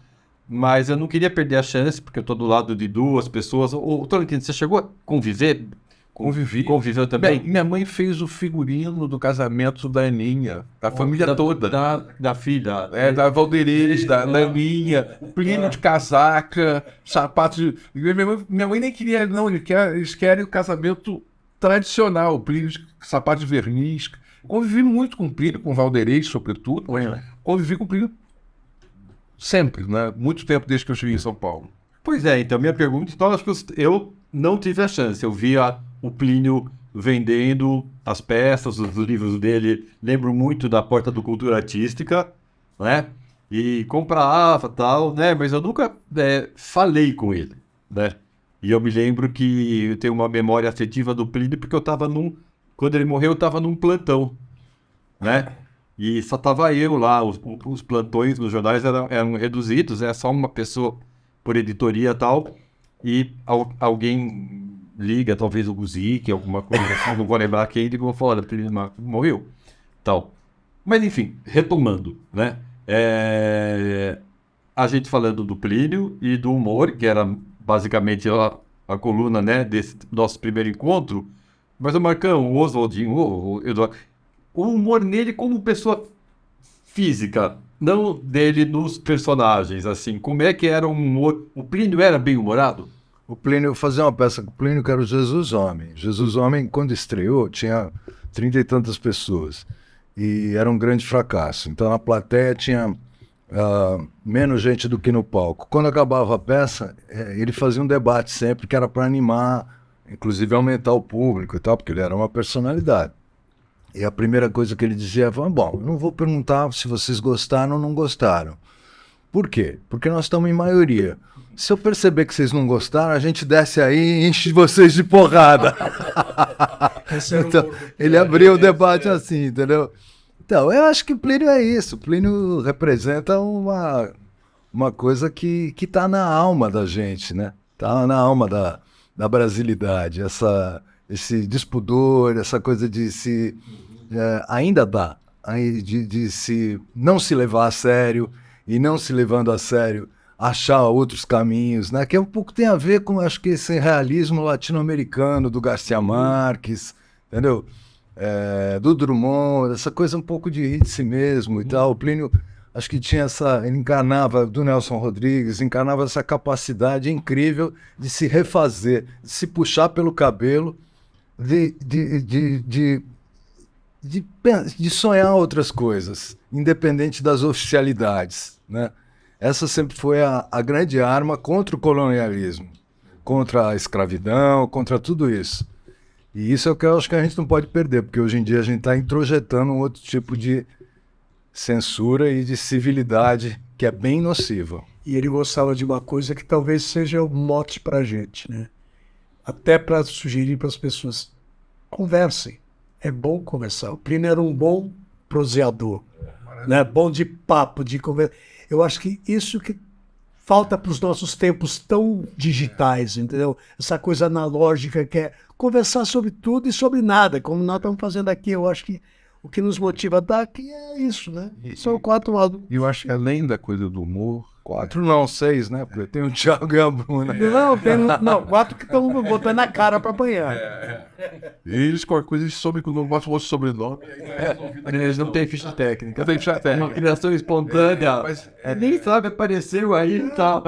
Mas eu não queria perder a chance, porque eu estou do lado de duas pessoas. Ô, Tolentino, você chegou a conviver? Convivi. Conviveu também? Minha mãe fez o figurino do casamento da Aninha, da família toda. Da filha. Da Valdeires, da Aninha, Plínio de casaca, sapato de... Minha mãe nem queria, não, eles querem o casamento tradicional, Plínio de sapato de verniz. Convivi muito com o Plínio, com o Valdeires, sobretudo. Convivi com o Plínio sempre, né? Muito tempo desde que eu cheguei em São Paulo. Pois é, então minha pergunta, então, acho que eu não tive a chance. Eu via o Plínio vendendo as peças, os livros dele. Lembro muito da Porta do Cultura Artística, né? E comprava e tal, né? Mas eu nunca falei com ele, né? E eu me lembro que eu tenho uma memória afetiva do Plínio porque eu estava quando ele morreu, eu estava num plantão, né? E só estava eu lá, os plantões nos jornais eram reduzidos, só uma pessoa por editoria e tal, e alguém liga, talvez o Guzik, alguma coisa assim, não vou lembrar quem, e vou falar, Plínio morreu, tal. Mas enfim, retomando, né? A gente falando do Plínio e do humor, que era basicamente a coluna, né, desse nosso primeiro encontro. Mas o Marcão, o Oswaldinho, o Eduardo, o humor nele como pessoa física, não dele nos personagens, assim. Como é que era o humor? O Plínio era bem humorado? O Plínio, fazia uma peça com o Plínio que era o Jesus Homem. Jesus Homem, quando estreou, tinha 30 e tantas pessoas. E era um grande fracasso. Então, na plateia tinha menos gente do que no palco. Quando acabava a peça, ele fazia um debate sempre, que era para animar, inclusive aumentar o público e tal, porque ele era uma personalidade. E a primeira coisa que ele dizia foi, bom, eu não vou perguntar se vocês gostaram ou não gostaram. Por quê? Porque nós estamos em maioria. Se eu perceber que vocês não gostaram, a gente desce aí e enche vocês de porrada. Então, ele abriu o debate assim, entendeu? Então, eu acho que o Plínio é isso. O Plínio representa uma coisa que está na alma da gente, né? Está na alma da brasilidade, esse despudor, essa coisa de se... ainda dá, de se não se levar a sério e não se levando a sério, achar outros caminhos, né? Que um pouco tem a ver com, acho que, esse realismo latino-americano do Garcia Marques, entendeu? Do Drummond, essa coisa um pouco de rir de si mesmo e tal. O Plínio, acho que tinha ele encarnava, do Nelson Rodrigues, encarnava essa capacidade incrível de se refazer, de se puxar pelo cabelo, de sonhar outras coisas, independente das oficialidades, né? Essa sempre foi a grande arma contra o colonialismo, contra a escravidão, contra tudo isso. E isso é o que eu acho que a gente não pode perder, porque hoje em dia a gente está introjetando um outro tipo de censura e de civilidade que é bem nociva. E ele gostava de uma coisa que talvez seja o mote para a gente, né? Até para sugerir para as pessoas, conversem. É bom conversar. O Plínio era um bom proseador, né? Bom de papo, de conversa. Eu acho que isso que falta para os nossos tempos tão digitais, entendeu? Essa coisa analógica que é conversar sobre tudo e sobre nada, como nós estamos fazendo aqui. Eu acho que o que nos motiva a estar aqui é isso, né? São 4 lados. E eu acho que além da coisa do humor... 4 não, 6, né? Porque tem o Thiago e a Bruna. Não, 4 que estão botando na cara para apanhar. Eles, qualquer coisa, eles sobem quando botam outro sobrenome. Eles não têm ficha técnica. Eu tenho ficha Uma técnica. criação espontânea. Mas Nem sabe, apareceu aí e tal.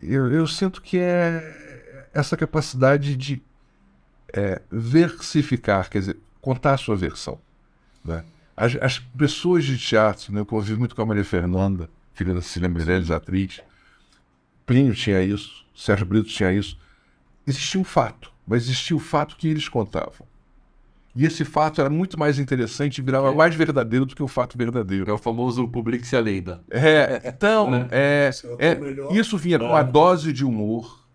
eu sinto que é essa capacidade de versificar, quer dizer, contar a sua versão, né? As pessoas de teatro, né, eu convivi muito com a Maria Fernanda, filha da Cecília Meirelles, atriz. Plínio tinha isso, Sérgio Brito tinha isso. Existia um fato, mas existia o fato que eles contavam. E esse fato era muito mais interessante e virava mais verdadeiro do que o fato verdadeiro. É o famoso publique-se a lenda. Então, isso vinha com uma dose de humor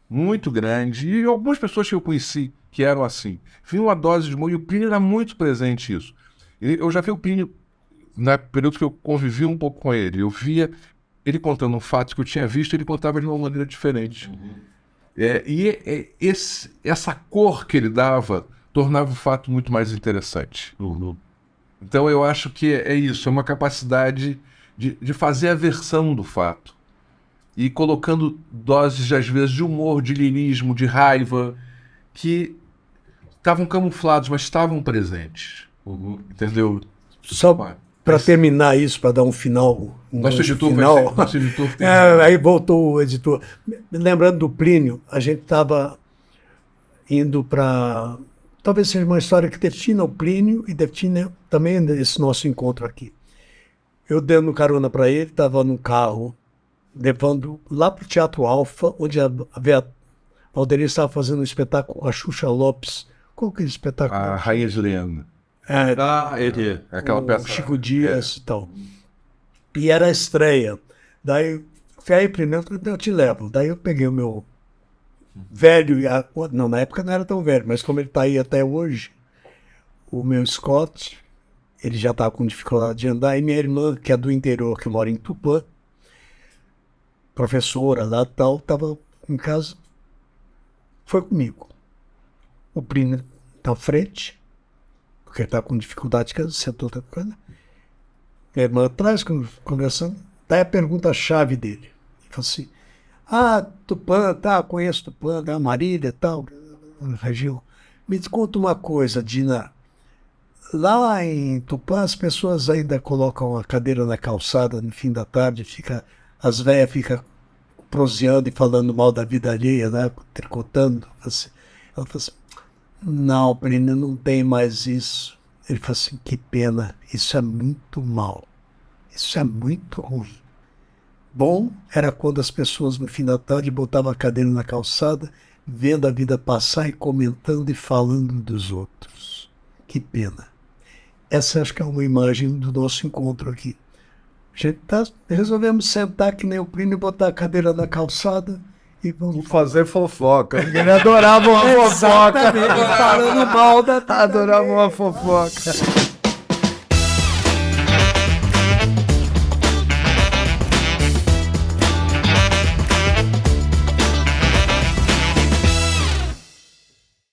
muito grande. E algumas pessoas que eu conheci que eram assim. Vinha uma dose de humor e o Plínio era muito presente nisso. Eu já vi o Plínio, no período que eu convivi um pouco com ele, eu via ele contando um fato que eu tinha visto, ele contava de uma maneira diferente. Essa cor que ele dava tornava o fato muito mais interessante. Então eu acho que é isso, é uma capacidade de fazer a versão do fato. E colocando doses, às vezes, de humor, de lirismo, de raiva, que estavam camuflados, mas estavam presentes. Entendeu? Só para terminar isso, para dar um final. Nosso editor final. Nosso editor Aí voltou o editor. Lembrando do Plínio, a gente estava indo para... Talvez seja uma história que defina o Plínio e defina também esse nosso encontro aqui. Eu dando carona para ele, estava no carro, levando lá para o Teatro Alfa, onde a Valderi estava fazendo um espetáculo com a Xuxa Lopes. Qual que é esse espetáculo? A Rainha de Leandro. Ele. Aquela peça. Chico Dias e tal. E era a estreia. Daí, aí primeiro eu te levo. Daí eu peguei o meu velho, não, na época não era tão velho, mas como ele está aí até hoje, o meu Scott, ele já estava com dificuldade de andar, e minha irmã, que é do interior, que mora em Tupã, professora lá e tal, estava em casa, foi comigo. O Plínio na frente, porque ele está com dificuldade, que sentou, minha irmã atrás, conversando. Daí a pergunta-chave dele. Ele falou assim, Tupã, tá, conheço Tupã, a Marília e tal, região. Me conta uma coisa, Dina. Lá em Tupã, as pessoas ainda colocam a cadeira na calçada no fim da tarde, as velhas ficam proseando e falando mal da vida alheia, né? Tricotando. Assim. Ela fala assim, não, Plínio, não tem mais isso. Ele fala assim, que pena, isso é muito mal. Isso é muito ruim. Bom era quando as pessoas no fim da tarde botavam a cadeira na calçada, vendo a vida passar e comentando e falando dos outros. Que pena. Essa acho que é uma imagem do nosso encontro aqui. A gente resolvemos sentar que nem o Plínio, botar a cadeira na calçada e vamos Fazer fofoca. Ele adorava uma fofoca. Falando mal da... Adorava uma fofoca.